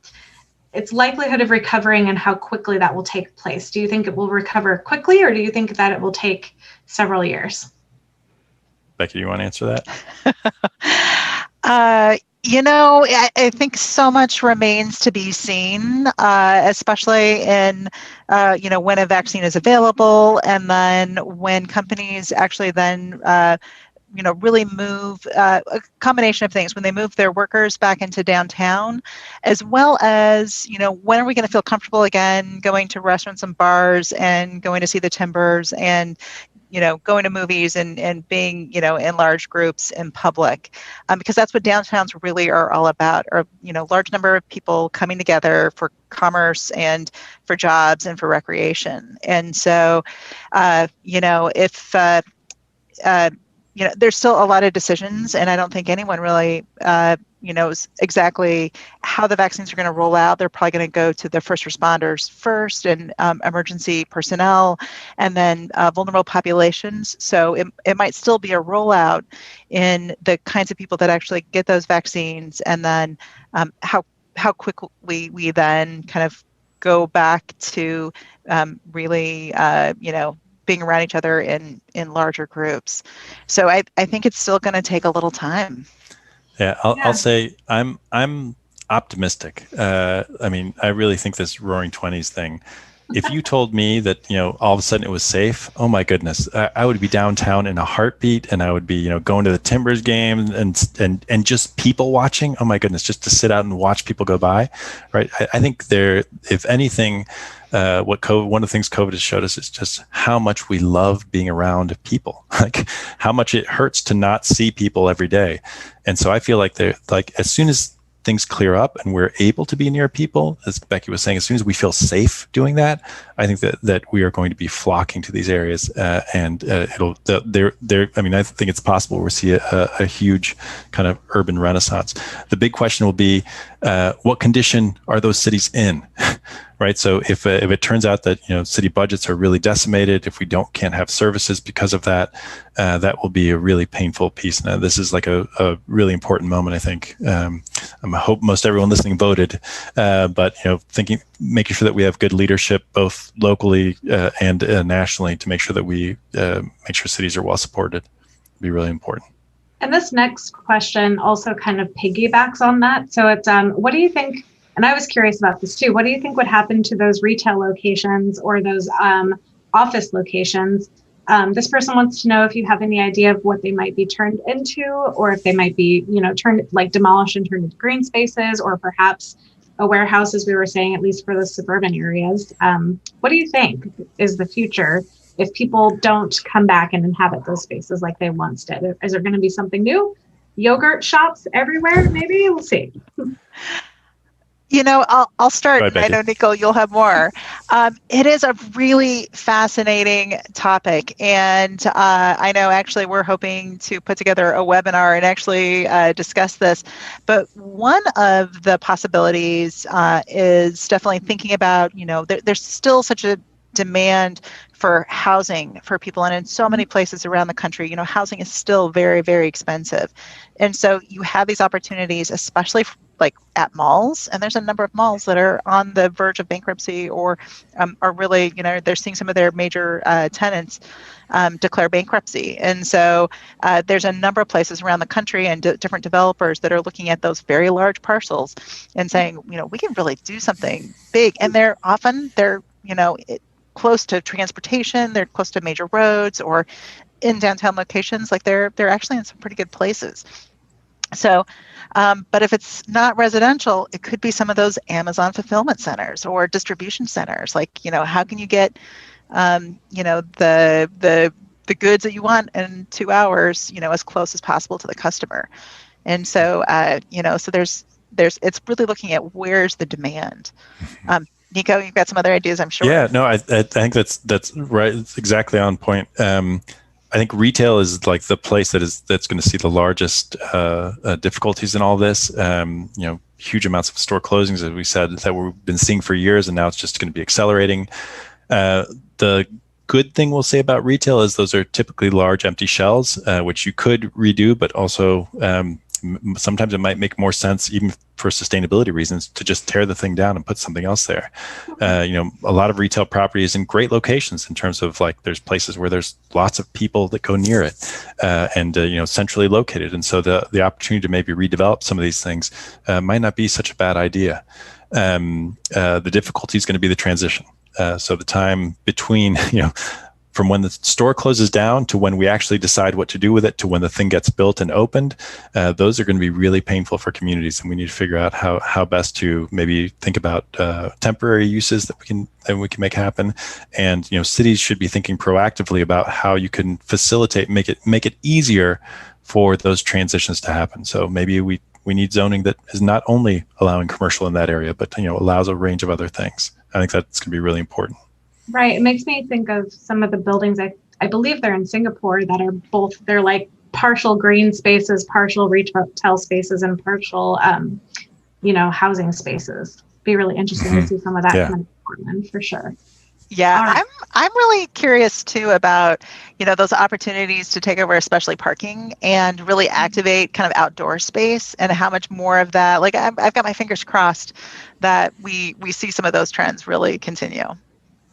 its likelihood of recovering and how quickly that will take place. Do you think it will recover quickly, or do you think that it will take several years? Becky, you want to answer that? I think so much remains to be seen, especially in, when a vaccine is available, and then when companies actually then, really move a combination of things, when they move their workers back into downtown, as well as, when are we going to feel comfortable again going to restaurants and bars and going to see the Timbers and, going to movies and being, in large groups in public, because that's what downtowns really are all about, or, large number of people coming together for commerce and for jobs and for recreation. And so, if, there's still a lot of decisions, and I don't think anyone really, knows exactly how the vaccines are going to roll out. They're probably going to go to the first responders first, and emergency personnel, and then vulnerable populations. So it might still be a rollout in the kinds of people that actually get those vaccines, and then how quickly we then kind of go back to really, being around each other in larger groups. So I think it's still going to take a little time. Yeah, I'll say I'm optimistic. I really think this Roaring '20s thing. If you told me that all of a sudden it was safe, oh my goodness, I would be downtown in a heartbeat, and I would be going to the Timbers game and just people watching. Oh my goodness, just to sit out and watch people go by, right? I think if anything, one of the things COVID has showed us is just how much we love being around people, like how much it hurts to not see people every day. And so I feel like as soon as things clear up and we're able to be near people, as Becky was saying, as soon as we feel safe doing that, I think that we are going to be flocking to these areas, and I think it's possible we'll see a huge kind of urban renaissance. The big question will be, what condition are those cities in? Right. So if it turns out that city budgets are really decimated, if we can't have services because of that, that will be a really painful piece. And this is like a really important moment, I think. I hope most everyone listening voted, but making sure that we have good leadership both locally and nationally to make sure that we make sure cities are well supported will be really important. And this next question also kind of piggybacks on that. So it's what do you think? And I was curious about this too. What do you think would happen to those retail locations or those office locations? This person wants to know if you have any idea of what they might be turned into, or if they might be, demolished and turned into green spaces, or perhaps a warehouse, as we were saying, at least for the suburban areas. What do you think is the future if people don't come back and inhabit those spaces like they once did? Is there going to be something new? Yogurt shops everywhere, maybe? We'll see. I'll start. Ahead, I know, Nico, you'll have more. It is a really fascinating topic. And I know actually we're hoping to put together a webinar and actually discuss this. But one of the possibilities is definitely thinking about, there's still such a demand for housing for people. And in so many places around the country, housing is still very, very expensive. And so you have these opportunities, especially like at malls, and there's a number of malls that are on the verge of bankruptcy or are really, they're seeing some of their major tenants declare bankruptcy. And so there's a number of places around the country and different developers that are looking at those very large parcels and saying, we can really do something big. And they're close to transportation, they're close to major roads, or in downtown locations. Like they're actually in some pretty good places. So, but if it's not residential, it could be some of those Amazon fulfillment centers or distribution centers. Like, how can you get, the goods that you want in 2 hours, as close as possible to the customer. And so, so there's it's really looking at where's the demand. Nico, you've got some other ideas, I'm sure. Yeah, no, I think that's right. It's exactly on point. I think retail is like the place that's going to see the largest difficulties in all this. Huge amounts of store closings, as we said, that we've been seeing for years, and now it's just going to be accelerating. The good thing we'll say about retail is those are typically large empty shells, which you could redo, but also sometimes it might make more sense, even for sustainability reasons, to just tear the thing down and put something else there. A lot of retail property is in great locations in terms of like there's places where there's lots of people that go near it, and centrally located. And so the opportunity to maybe redevelop some of these things might not be such a bad idea. The difficulty is going to be the transition. So the time between, from when the store closes down to when we actually decide what to do with it to when the thing gets built and opened, those are going to be really painful for communities, and we need to figure out how best to maybe think about temporary uses that we can make happen. And cities should be thinking proactively about how you can facilitate, make it easier for those transitions to happen. So maybe we need zoning that is not only allowing commercial in that area, but allows a range of other things. I think that's going to be really important. Right. It makes me think of some of the buildings, I believe they're in Singapore, that are they're like partial green spaces, partial retail spaces, and partial, housing spaces. Be really interesting to see some of that come in Portland for sure. Yeah, Right. I'm really curious too about, those opportunities to take over, especially parking, and really activate kind of outdoor space, and how much more of that, like I've got my fingers crossed that we see some of those trends really continue.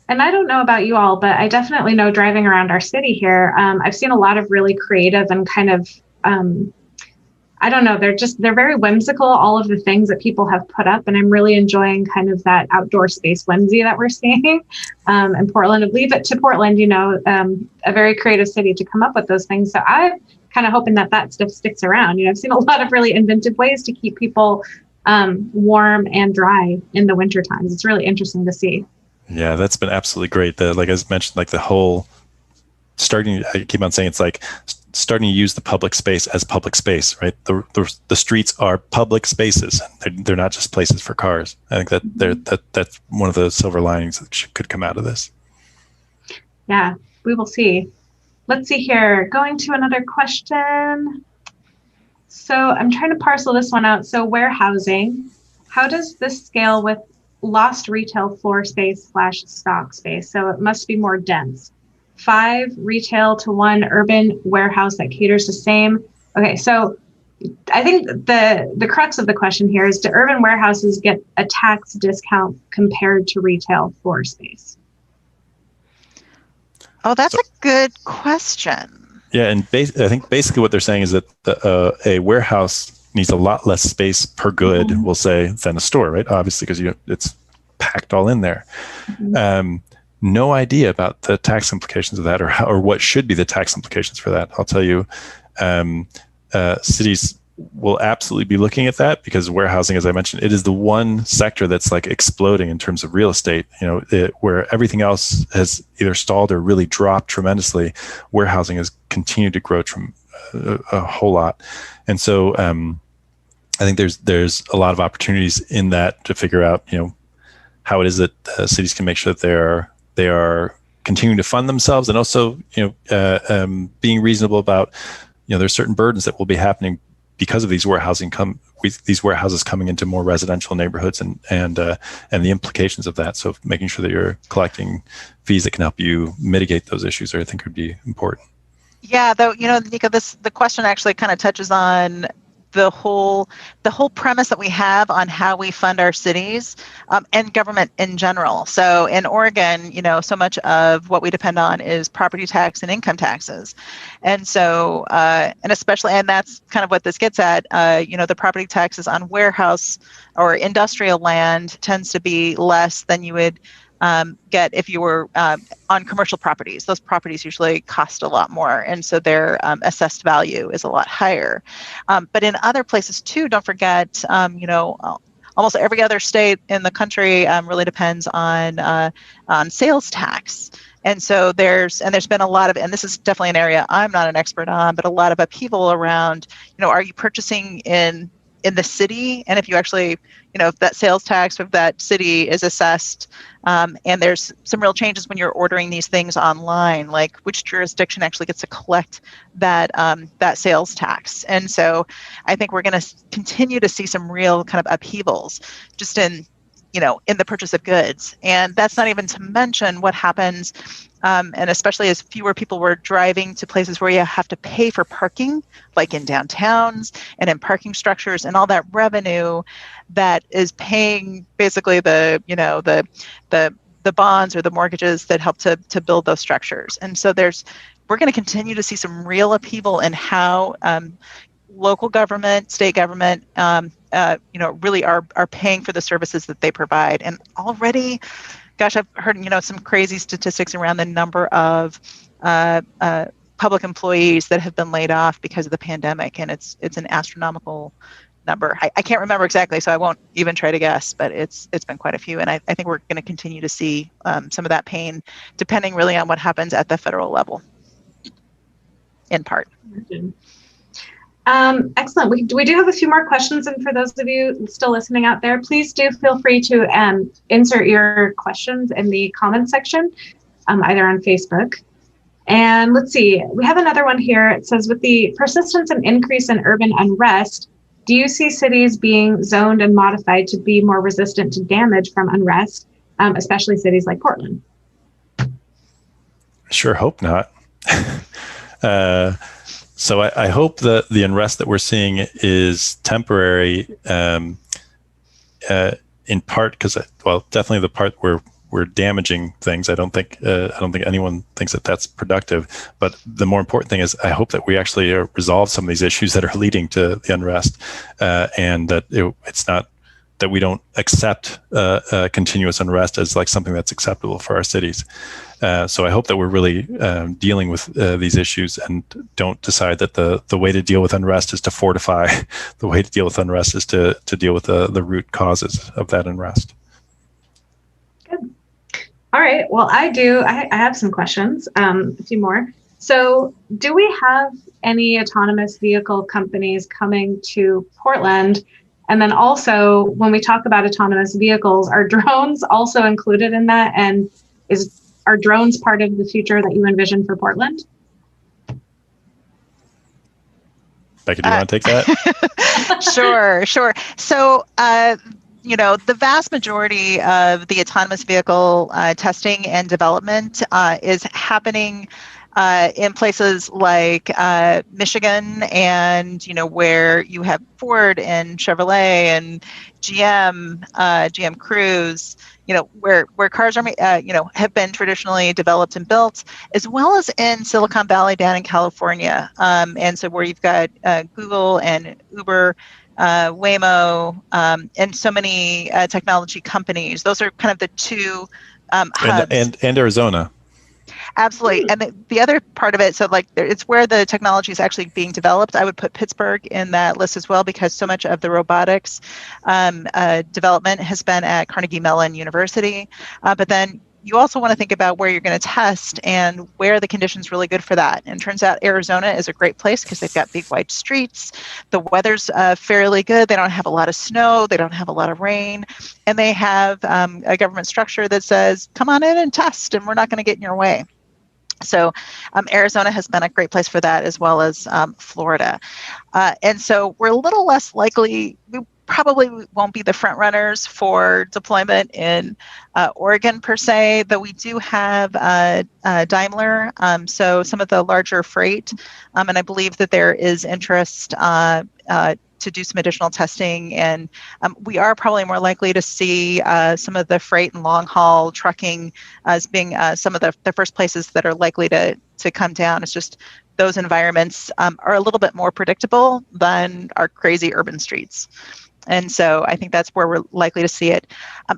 And I don't know about you all, but I definitely know driving around our city here, I've seen a lot of really creative and kind of, I don't know, they're very whimsical, all of the things that people have put up. And I'm really enjoying kind of that outdoor space whimsy that we're seeing in Portland. I leave it to Portland, a very creative city to come up with those things. So I'm kind of hoping that stuff sticks around. I've seen a lot of really inventive ways to keep people warm and dry in the winter times. It's really interesting to see. Yeah, that's been absolutely great. Like I mentioned, like the whole I keep on saying it's like starting to use the public space as public space, right? The streets are public spaces. They're not just places for cars. I think that's one of the silver linings that could come out of this. Yeah, we will see. Let's see here. Going to another question. So I'm trying to parcel this one out. So warehousing, how does this scale with lost retail floor space / stock space? So it must be more dense. 5 retail to 1 urban warehouse that caters the same. Okay, so I think the crux of the question here is, do urban warehouses get a tax discount compared to retail floor space? Oh, that's a good question. Yeah, and I think basically what they're saying is that a warehouse needs a lot less space per good, we'll say, than a store, right? Obviously, because it's packed all in there. No idea about the tax implications of that, or what should be the tax implications for that. I'll tell you, cities will absolutely be looking at that, because warehousing, as I mentioned, it is the one sector that's like exploding in terms of real estate. Where everything else has either stalled or really dropped tremendously, warehousing has continued to grow a whole lot. And so I think there's a lot of opportunities in that to figure out, how it is that cities can make sure that they are continuing to fund themselves, and also, being reasonable about, there's certain burdens that will be happening because of these warehouses coming into more residential neighborhoods, and the implications of that. So making sure that you're collecting fees that can help you mitigate those issues, I think, would be important. Yeah, though, Nico, the question actually kind of touches on the whole premise that we have on how we fund our cities and government in general. So in Oregon, so much of what we depend on is property tax and income taxes. And so, and that's kind of what this gets at, the property taxes on warehouse or industrial land tends to be less than you would get if you were on commercial properties. Those properties usually cost a lot more, and so their assessed value is a lot higher. But in other places too, don't forget, almost every other state in the country really depends on sales tax. And so there's been a lot of, and this is definitely an area I'm not an expert on, but a lot of upheaval around, are you purchasing in the city? And if you actually, if that sales tax of that city is assessed, and there's some real changes when you're ordering these things online, like which jurisdiction actually gets to collect that sales tax. And so I think we're going to continue to see some real kind of upheavals just in the purchase of goods. And that's not even to mention what happens, and especially as fewer people were driving to places where you have to pay for parking, like in downtowns and in parking structures, and all that revenue that is paying basically the bonds or the mortgages that help to build those structures. And so we're going to continue to see some real upheaval in how local government, state government, really are paying for the services that they provide. And already, gosh, I've heard, some crazy statistics around the number of public employees that have been laid off because of the pandemic, and it's an astronomical number. I can't remember exactly, so I won't even try to guess, but it's been quite a few. And I think we're going to continue to see some of that pain, depending really on what happens at the federal level, in part. Excellent. We do have a few more questions, and for those of you still listening out there, please do feel free to insert your questions in the comments section, either on Facebook. And let's see, we have another one here. It says, with the persistence and increase in urban unrest, do you see cities being zoned and modified to be more resistant to damage from unrest, especially cities like Portland? Sure hope not. So I hope that the unrest that we're seeing is temporary, in part because, definitely the part where we're damaging things. I don't think anyone thinks that that's productive. But the more important thing is I hope that we actually resolve some of these issues that are leading to the unrest, and that it's not that we don't accept continuous unrest as like something that's acceptable for our cities. So I hope that we're really dealing with these issues and don't decide that the way to deal with unrest is to fortify. The way to deal with unrest is to deal with the root causes of that unrest. Good. All right. Well, I have some questions, a few more. So do we have any autonomous vehicle companies coming to Portland? And then also, when we talk about autonomous vehicles, are drones also included in that? And are drones part of the future that you envision for Portland? Becky, do you want to take that? Sure. So, the vast majority of the autonomous vehicle testing and development is happening in places like Michigan, and where you have Ford and Chevrolet and GM Cruise, where cars are have been traditionally developed and built, as well as in Silicon Valley down in California, and so where you've got Google and Uber, Waymo, and so many technology companies. Those are kind of the two hubs. And Arizona. Absolutely. And the other part of it, so it's where the technology is actually being developed. I would put Pittsburgh in that list as well, because so much of the robotics development has been at Carnegie Mellon University. But then you also want to think about where you're going to test and where the conditions really good for that. And it turns out Arizona is a great place because they've got big wide streets. The weather's fairly good. They don't have a lot of snow. They don't have a lot of rain. And they have a government structure that says, come on in and test, and we're not going to get in your way. So Arizona has been a great place for that, as well as Florida. And so we're a little less likely, we probably won't be the front runners for deployment in Oregon per se, though we do have Daimler, so some of the larger freight, and I believe that there is interest to to do some additional testing. And we are probably more likely to see some of the freight and long haul trucking as being some of the first places that are likely to come down. It's just those environments are a little bit more predictable than our crazy urban streets. And so I think that's where we're likely to see it.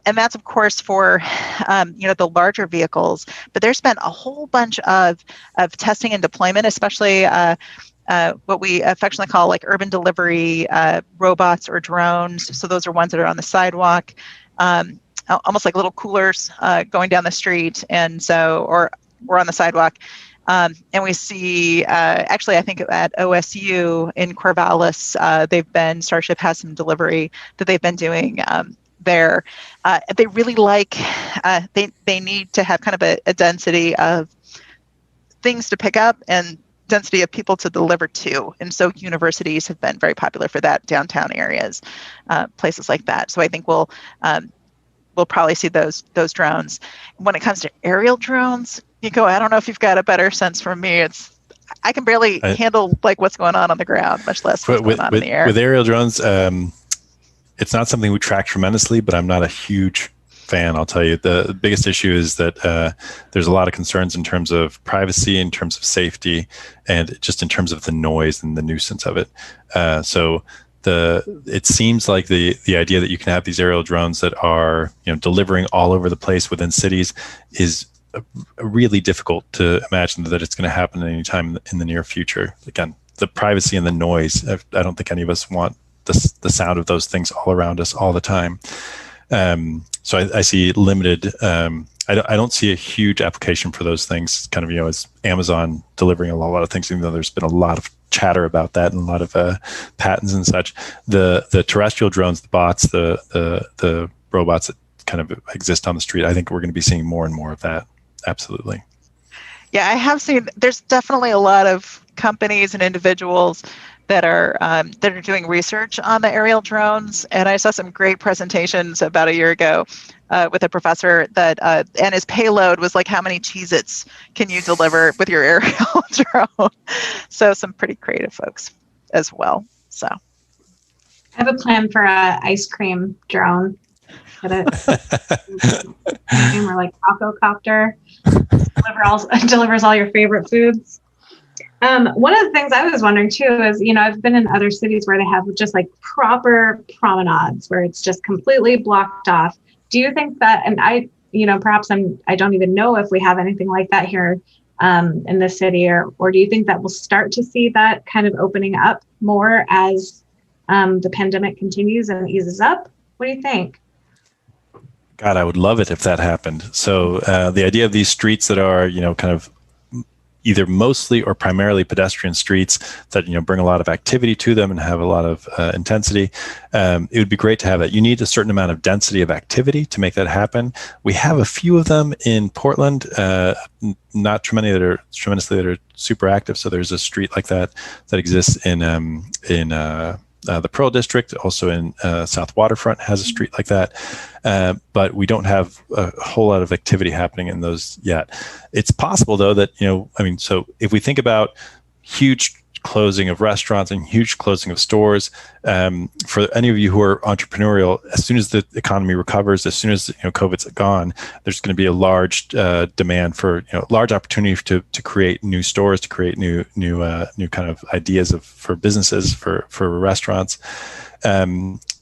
And that's, of course, for the larger vehicles. But there's been a whole bunch of testing and deployment, especially what we affectionately call like urban delivery robots or drones. So those are ones that are on the sidewalk, almost like little coolers going down the street, and so or on the sidewalk. And we see, actually, I think at OSU in Corvallis, Starship has some delivery that they've been doing there. They really like, they need to have kind of a density of things to pick up and density of people to deliver to. And so universities have been very popular for that, downtown areas, places like that. So I think we'll probably see those drones. When it comes to aerial drones, Nico, I don't know if you've got a better sense from me. I can barely handle like what's going on the ground, much less what's going on in the air. With aerial drones, it's not something we track tremendously, but I'm not a huge fan. I'll tell you, the biggest issue is that there's a lot of concerns in terms of privacy, in terms of safety, and just in terms of the noise and the nuisance of it. It seems like the idea that you can have these aerial drones that are delivering all over the place within cities is really difficult to imagine that it's going to happen at any time in the near future. Again, the privacy and the noise, I don't think any of us want the sound of those things all around us all the time. So I see limited, I don't see a huge application for those things, kind of, as Amazon delivering a lot of things, even though there's been a lot of chatter about that and a lot of patents and such. The terrestrial drones, the bots, the robots that kind of exist on the street, I think we're going to be seeing more and more of that. Absolutely. Yeah, I have seen, there's definitely a lot of companies and individuals that are doing research on the aerial drones. And I saw some great presentations about a year ago with a professor that, and his payload was like, how many Cheez-Its can you deliver with your aerial drone? So some pretty creative folks as well. So I have a plan for a ice cream drone. Get it? Or like taco copter. Delivers all your favorite foods. One of the things I was wondering too is, I've been in other cities where they have just like proper promenades where it's just completely blocked off. Do you think that, and I don't even know if we have anything like that here in the city, or do you think that we'll start to see that kind of opening up more as the pandemic continues and eases up? What do you think? God, I would love it if that happened. So the idea of these streets that are, kind of either mostly or primarily pedestrian streets that, bring a lot of activity to them and have a lot of intensity, it would be great to have that. You need a certain amount of density of activity to make that happen. We have a few of them in Portland, not too many that are super active. So there's a street like that exists in the Pearl District, also in South Waterfront has a street like that, but we don't have a whole lot of activity happening in those yet. It's possible, though, that, so if we think about huge closing of restaurants and huge closing of stores, for any of you who are entrepreneurial, as soon as the economy recovers, as soon as COVID's gone, there's going to be a large demand for large opportunity to create new stores, to create new kind of ideas for businesses, for restaurants.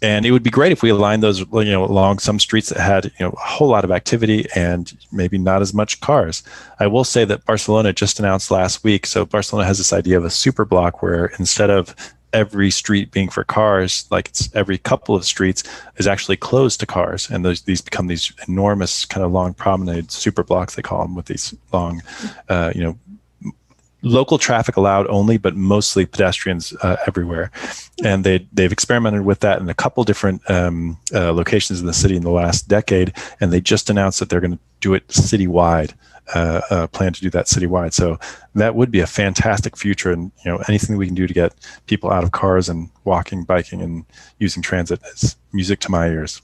And it would be great if we aligned those, along some streets that had, a whole lot of activity and maybe not as much cars. I will say that Barcelona just announced last week. So Barcelona has this idea of a super block where instead of every street being for cars, like it's every couple of streets is actually closed to cars. And these become these enormous kind of long promenade super blocks, they call them, with these long, local traffic allowed only, but mostly pedestrians everywhere. And they've experimented with that in a couple different locations in the city in the last decade. And they just announced that they're going to do it citywide, plan to do that citywide. So that would be a fantastic future. And, anything we can do to get people out of cars and walking, biking, and using transit is music to my ears.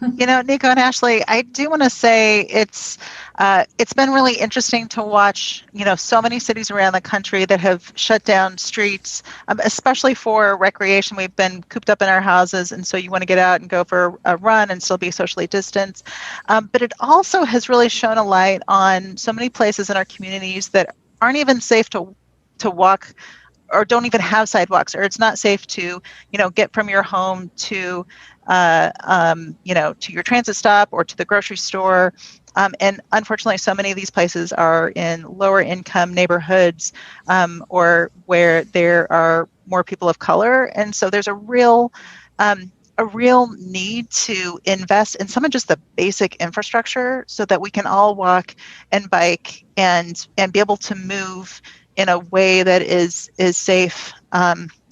Nico and Ashley, I do want to say it's been really interesting to watch, so many cities around the country that have shut down streets, especially for recreation. We've been cooped up in our houses, and so you want to get out and go for a run and still be socially distanced. But it also has really shown a light on so many places in our communities that aren't even safe to walk, or don't even have sidewalks, or it's not safe to, get from your home to to your transit stop or to the grocery store. And unfortunately, so many of these places are in lower income neighborhoods, or where there are more people of color. And so there's a real need to invest in some of just the basic infrastructure so that we can all walk and bike and be able to move in a way that is safe.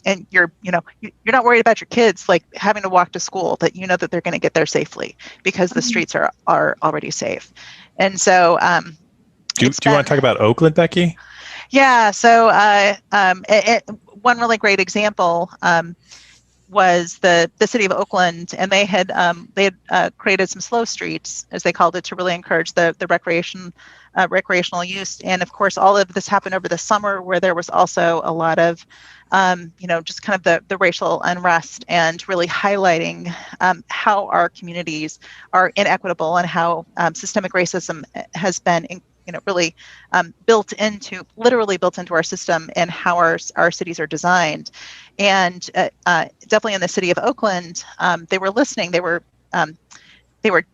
And you're not worried about your kids like having to walk to school, that that they're going to get there safely because the streets are already safe. And so do you want to talk about Oakland, Becky? Yeah. So one really great example was the city of Oakland, and they had created some slow streets, as they called it, to really encourage the recreational use. And of course, all of this happened over the summer, where there was also a lot of just kind of the racial unrest, and really highlighting how our communities are inequitable, and how systemic racism has been really literally built into our system, and how our cities are designed. And definitely in the city of Oakland, they were listening. They were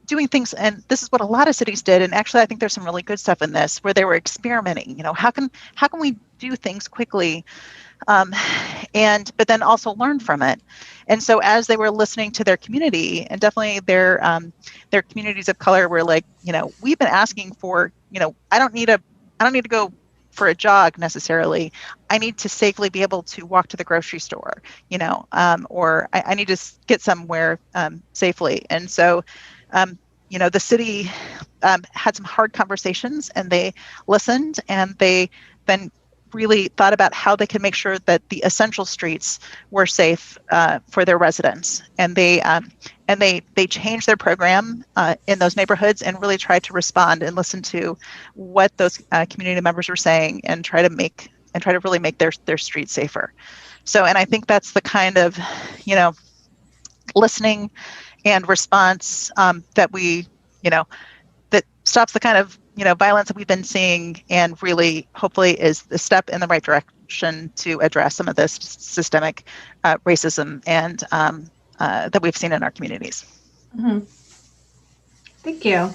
doing things, and this is what a lot of cities did. And actually, I think there's some really good stuff in this, where they were experimenting. How can we do things quickly, but then also learn from it. And so as they were listening to their community, and definitely their communities of color were like, we've been asking for, I don't need to go for a jog necessarily. I need to safely be able to walk to the grocery store, or I need to get somewhere safely. And so, the city had some hard conversations, and they listened, and they then really thought about how they could make sure that the essential streets were safe for their residents. And they changed their program in those neighborhoods, and really tried to respond and listen to what those community members were saying, and try to really make their streets safer. So, and I think that's the kind of, listening and response that we, that stops the kind of violence that we've been seeing, and really hopefully is the step in the right direction to address some of this systemic racism and that we've seen in our communities. Mm-hmm. Thank you.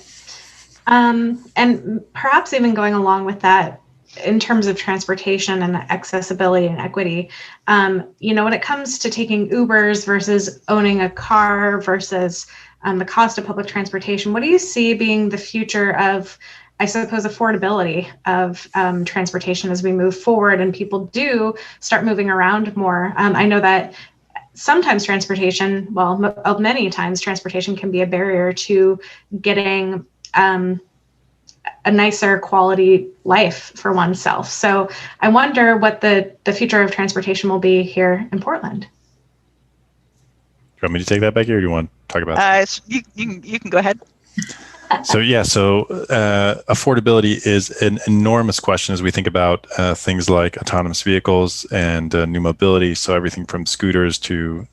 And perhaps even going along with that, in terms of transportation and accessibility and equity, when it comes to taking Ubers versus owning a car versus the cost of public transportation, what do you see being the future of, I suppose, affordability of transportation as we move forward and people do start moving around more? I know that sometimes transportation, many times transportation can be a barrier to getting a nicer quality life for oneself. So I wonder what the future of transportation will be here in Portland. Do you want me to take that, Becky, or do you want to talk about that? You can go ahead. So affordability is an enormous question as we think about things like autonomous vehicles and new mobility. So everything from scooters to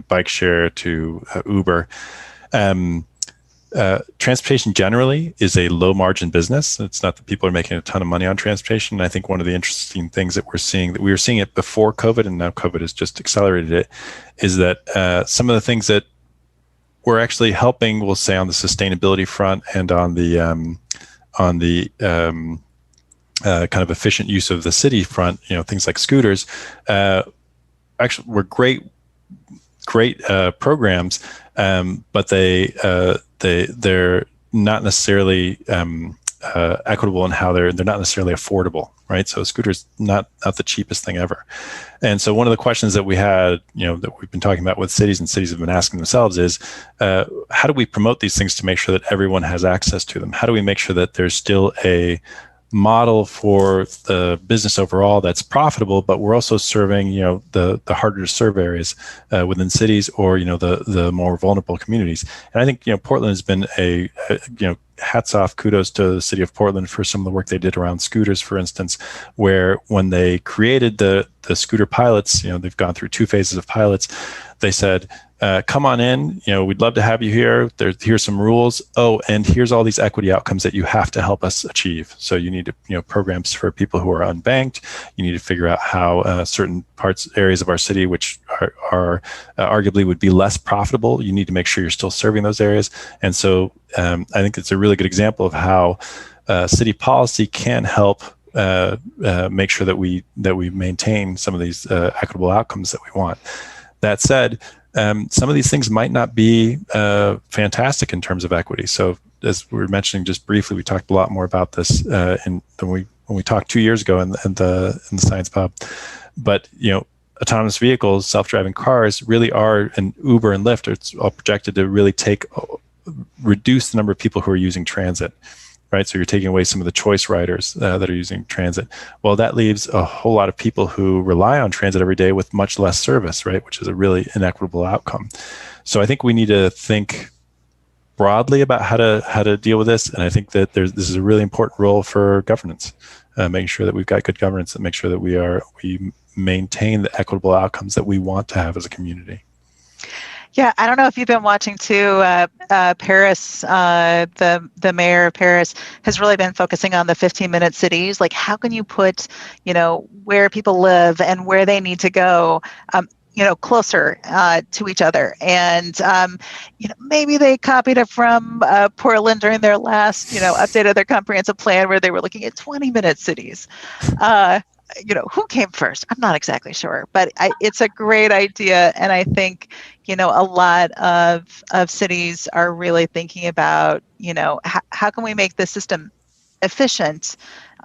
bike share to Uber. Transportation generally is a low margin business. It's not that people are making a ton of money on transportation. I think one of the interesting things that we were seeing it before COVID, and now COVID has just accelerated it, is that some of the things that we're actually helping, we'll say, on the sustainability front and on the kind of efficient use of the city front, things like scooters, actually were great programs, but they're not necessarily equitable in how they're not necessarily affordable, right? So a scooter's not the cheapest thing ever. And so one of the questions that we had, that we've been talking about with cities, and cities have been asking themselves is, how do we promote these things to make sure that everyone has access to them? How do we make sure that there's still a model for the business overall that's profitable, but we're also serving, the harder to serve areas within cities, or, the more vulnerable communities. And I think, Portland has been hats off, kudos to the city of Portland for some of the work they did around scooters, for instance, where when they created the scooter pilots, they've gone through 2 phases of pilots. They said, come on in, we'd love to have you here. Here's some rules. Oh, and here's all these equity outcomes that you have to help us achieve. So you need to, programs for people who are unbanked. You need to figure out how certain areas of our city, which are arguably would be less profitable, you need to make sure you're still serving those areas. And so I think it's a really good example of how city policy can help make sure that we maintain some of these equitable outcomes that we want. That said, some of these things might not be fantastic in terms of equity. So as we were mentioning just briefly, we talked a lot more about this when we talked 2 years ago in the Science Pub. But autonomous vehicles, self-driving cars really are, and Uber and Lyft, it's all projected to really reduce the number of people who are using transit. Right, so you're taking away some of the choice riders that are using transit. Well, that leaves a whole lot of people who rely on transit every day with much less service, right, which is a really inequitable outcome. So I think we need to think broadly about how to deal with this, and I think that this is a really important role for governance, making sure that we've got good governance and make sure that we maintain the equitable outcomes that we want to have as a community. Yeah, I don't know if you've been watching too. Paris, the mayor of Paris has really been focusing on the 15-minute cities. Like, how can you put, where people live and where they need to go, closer to each other? And maybe they copied it from Portland during their last, update of their comprehensive plan, where they were looking at 20-minute cities. Who came first? I'm not exactly sure, but it's a great idea. And I think, a lot of cities are really thinking about, how can we make the system efficient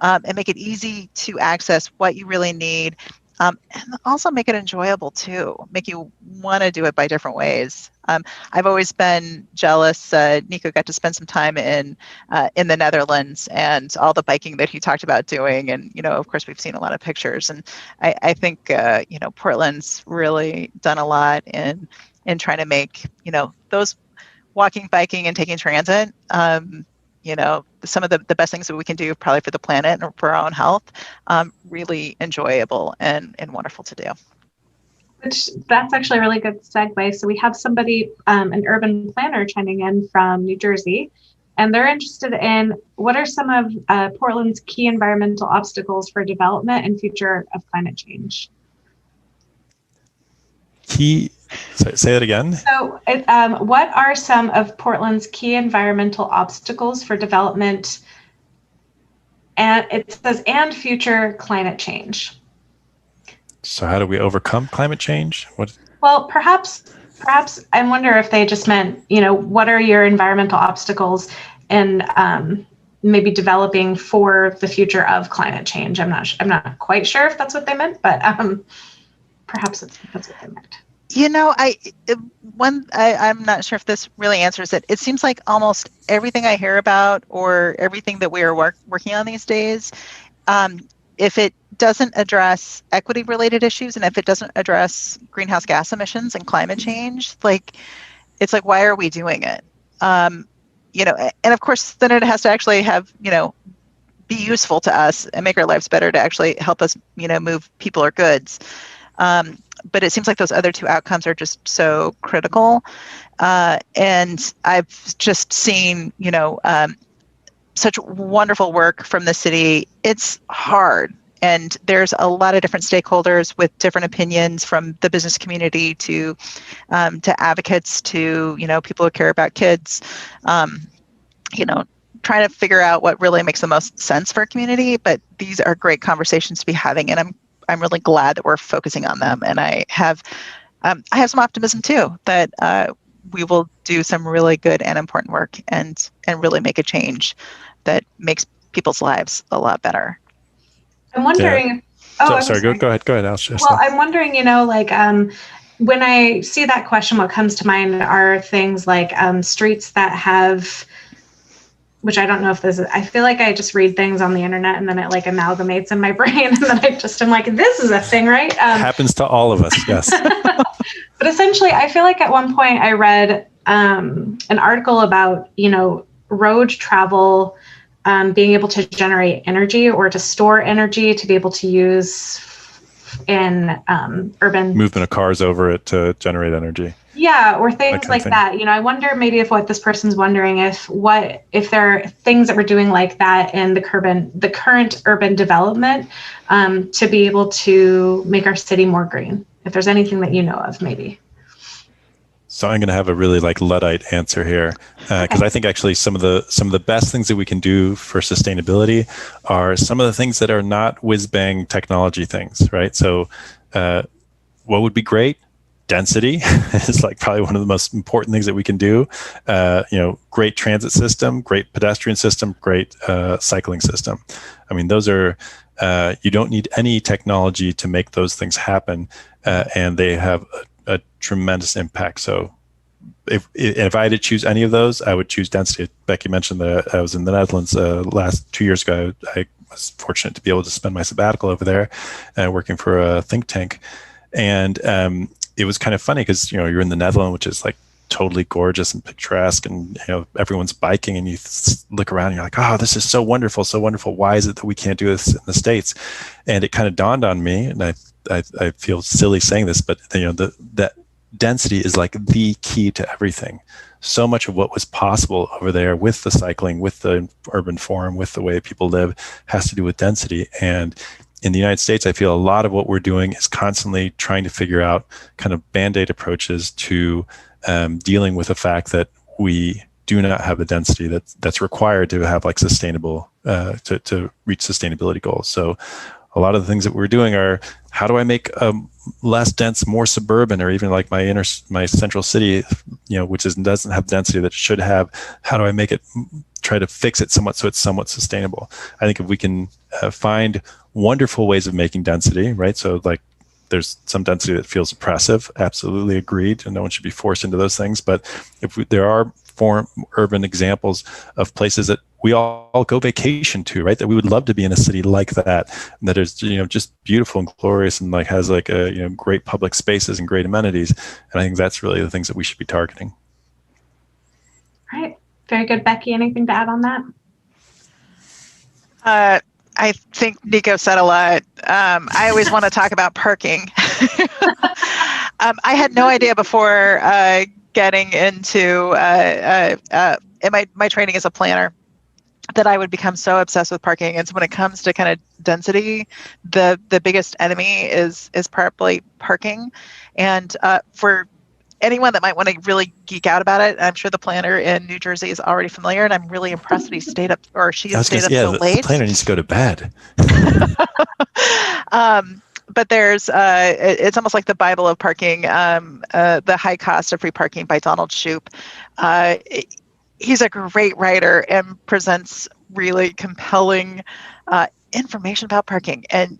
and make it easy to access what you really need, and also make it enjoyable too, make you want to do it by different ways. I've always been jealous. Nico got to spend some time in the Netherlands, and all the biking that he talked about doing. And, of course, we've seen a lot of pictures. And I think, Portland's really done a lot in trying to make, those walking, biking, and taking transit, some of the best things that we can do probably for the planet and for our own health, really enjoyable and wonderful to do. That's actually a really good segue. So we have somebody, an urban planner, chiming in from New Jersey, and they're interested in what are some of Portland's key environmental obstacles for development and future of climate change. Say that again. So what are some of Portland's key environmental obstacles for development, and it says, and future climate change? So how do we overcome climate change? Well, perhaps I wonder if they just meant, what are your environmental obstacles and maybe developing for the future of climate change? I'm not quite sure if that's what they meant, but perhaps that's what they meant. I'm not sure if this really answers it. It seems like almost everything I hear about, or everything that we are working on these days, if it doesn't address equity-related issues, and if it doesn't address greenhouse gas emissions and climate change, it's like, why are we doing it? And of course, then it has to actually have, be useful to us and make our lives better, to actually help us, move people or goods. But it seems like those other two outcomes are just so critical. And I've just seen, such wonderful work from the city. It's hard. And there's a lot of different stakeholders with different opinions, from the business community to advocates to, people who care about kids, trying to figure out what really makes the most sense for a community. But these are great conversations to be having. And I'm really glad that we're focusing on them. And I have some optimism too, that we will do some really good and important work and really make a change that makes people's lives a lot better. I'm wondering. Yeah. Sorry. Go ahead. Well, I'm wondering, when I see that question, what comes to mind are things like streets that have which I don't know if this is, I feel like I just read things on the internet and then it like amalgamates in my brain. And then I just am like, this is a thing, right? Happens to all of us, yes. But essentially, I feel like at one point I read an article about, road travel being able to generate energy or to store energy to be able to use in urban movement of cars over it to generate energy. Yeah, or things like that. I wonder maybe if what this person's wondering if there are things that we're doing like that in the current urban development to be able to make our city more green. If there's anything that you know of, maybe. So I'm going to have a really Luddite answer here, because I think actually some of the best things that we can do for sustainability are some of the things that are not whiz bang technology things, right? So what would be great? Density is probably one of the most important things that we can do. Great transit system, great pedestrian system, great cycling system. I mean, those are, you don't need any technology to make those things happen, and they have a tremendous impact. So if I had to choose any of those, I would choose density. Becky mentioned that I was in the Netherlands last 2 years ago. I was fortunate to be able to spend my sabbatical over there working for a think tank. And it was kind of funny because, you're in the Netherlands, which is totally gorgeous and picturesque, and everyone's biking, and you look around and you're like, oh, this is so wonderful, so wonderful. Why is it that we can't do this in the States? And it kind of dawned on me, and I feel silly saying this, but that density is the key to everything. So much of what was possible over there with the cycling, with the urban form, with the way people live has to do with density. And in the United States, I feel a lot of what we're doing is constantly trying to figure out kind of band-aid approaches to dealing with the fact that we do not have the density that's required to have sustainable, to reach sustainability goals. So a lot of the things that we're doing are, how do I make less dense, more suburban, or even my central city, which doesn't have density that it should have. How do I make it, try to fix it somewhat so it's somewhat sustainable? I think if we can find wonderful ways of making density, right? So there's some density that feels oppressive, absolutely agreed, and no one should be forced into those things. But there are urban examples of places that we all go vacation to, right? That we would love to be in a city like that is just beautiful and glorious, and has great public spaces and great amenities. And I think that's really the things that we should be targeting. All right, very good, Becky. Anything to add on that? I think Nico said a lot. I always want to talk about parking. I had no idea before getting into my training as a planner that I would become so obsessed with parking. And so when it comes to kind of density, the biggest enemy is probably parking. And for anyone that might want to really geek out about it, I'm sure the planner in New Jersey is already familiar, and I'm really impressed that he stayed up, or she stayed up so late. The planner needs to go to bed. But there's, it's almost like the Bible of parking, The High Cost of Free Parking by Donald Shoup. He's a great writer and presents really compelling information about parking. And,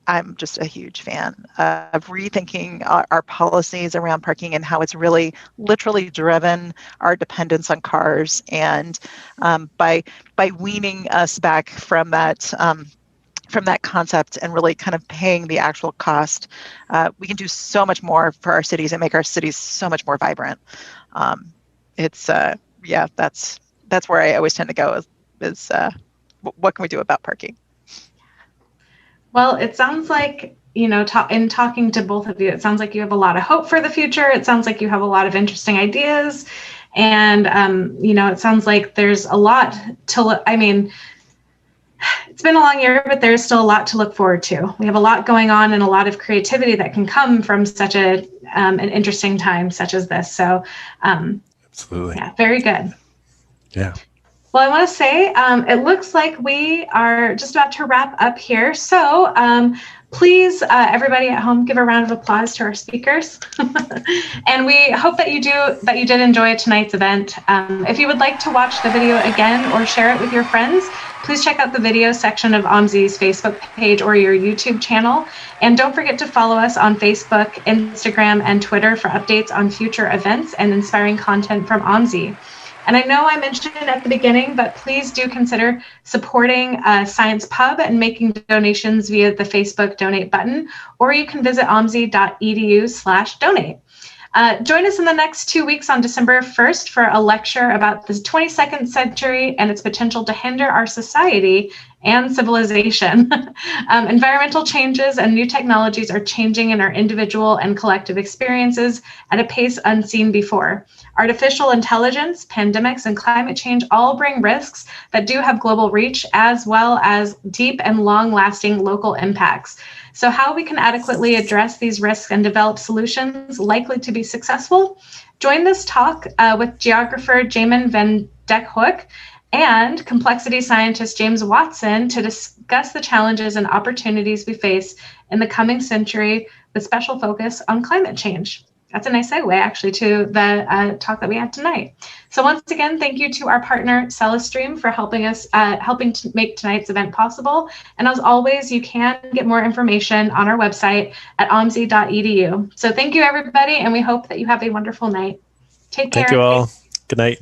I'm just a huge fan of rethinking our policies around parking and how it's really literally driven our dependence on cars. And by weaning us back from that concept and really kind of paying the actual cost, we can do so much more for our cities and make our cities so much more vibrant. That's where I always tend to go is what can we do about parking? Well, it sounds like, in talking to both of you, it sounds like you have a lot of hope for the future. It sounds like you have a lot of interesting ideas. And, it sounds like there's a lot to it's been a long year, but there's still a lot to look forward to. We have a lot going on and a lot of creativity that can come from such an interesting time such as this. So, absolutely. Yeah, very good. Yeah. Well, I want to say it looks like we are just about to wrap up here. So please, everybody at home, give a round of applause to our speakers. And we hope that you did enjoy tonight's event. If you would like to watch the video again or share it with your friends, please check out the video section of OMSI's Facebook page or your YouTube channel. And don't forget to follow us on Facebook, Instagram, and Twitter for updates on future events and inspiring content from OMSI. And I know I mentioned it at the beginning, but please do consider supporting Science Pub and making donations via the Facebook donate button, or you can visit omsi.edu/donate. Join us in the next 2 weeks on December 1st for a lecture about the 22nd century and its potential to hinder our society and civilization. Environmental changes and new technologies are changing in our individual and collective experiences at a pace unseen before. Artificial intelligence, pandemics, and climate change all bring risks that do have global reach, as well as deep and long-lasting local impacts. So how we can adequately address these risks and develop solutions likely to be successful? Join this talk with geographer Jamin van Dijk Hoek and complexity scientist James Watson to discuss the challenges and opportunities we face in the coming century with special focus on climate change. That's a nice segue, actually, to the talk that we had tonight. So once again, thank you to our partner, Celestream, for helping to make tonight's event possible. And as always, you can get more information on our website at omsi.edu. So thank you, everybody, and we hope that you have a wonderful night. Take care. Thank you all. Good night.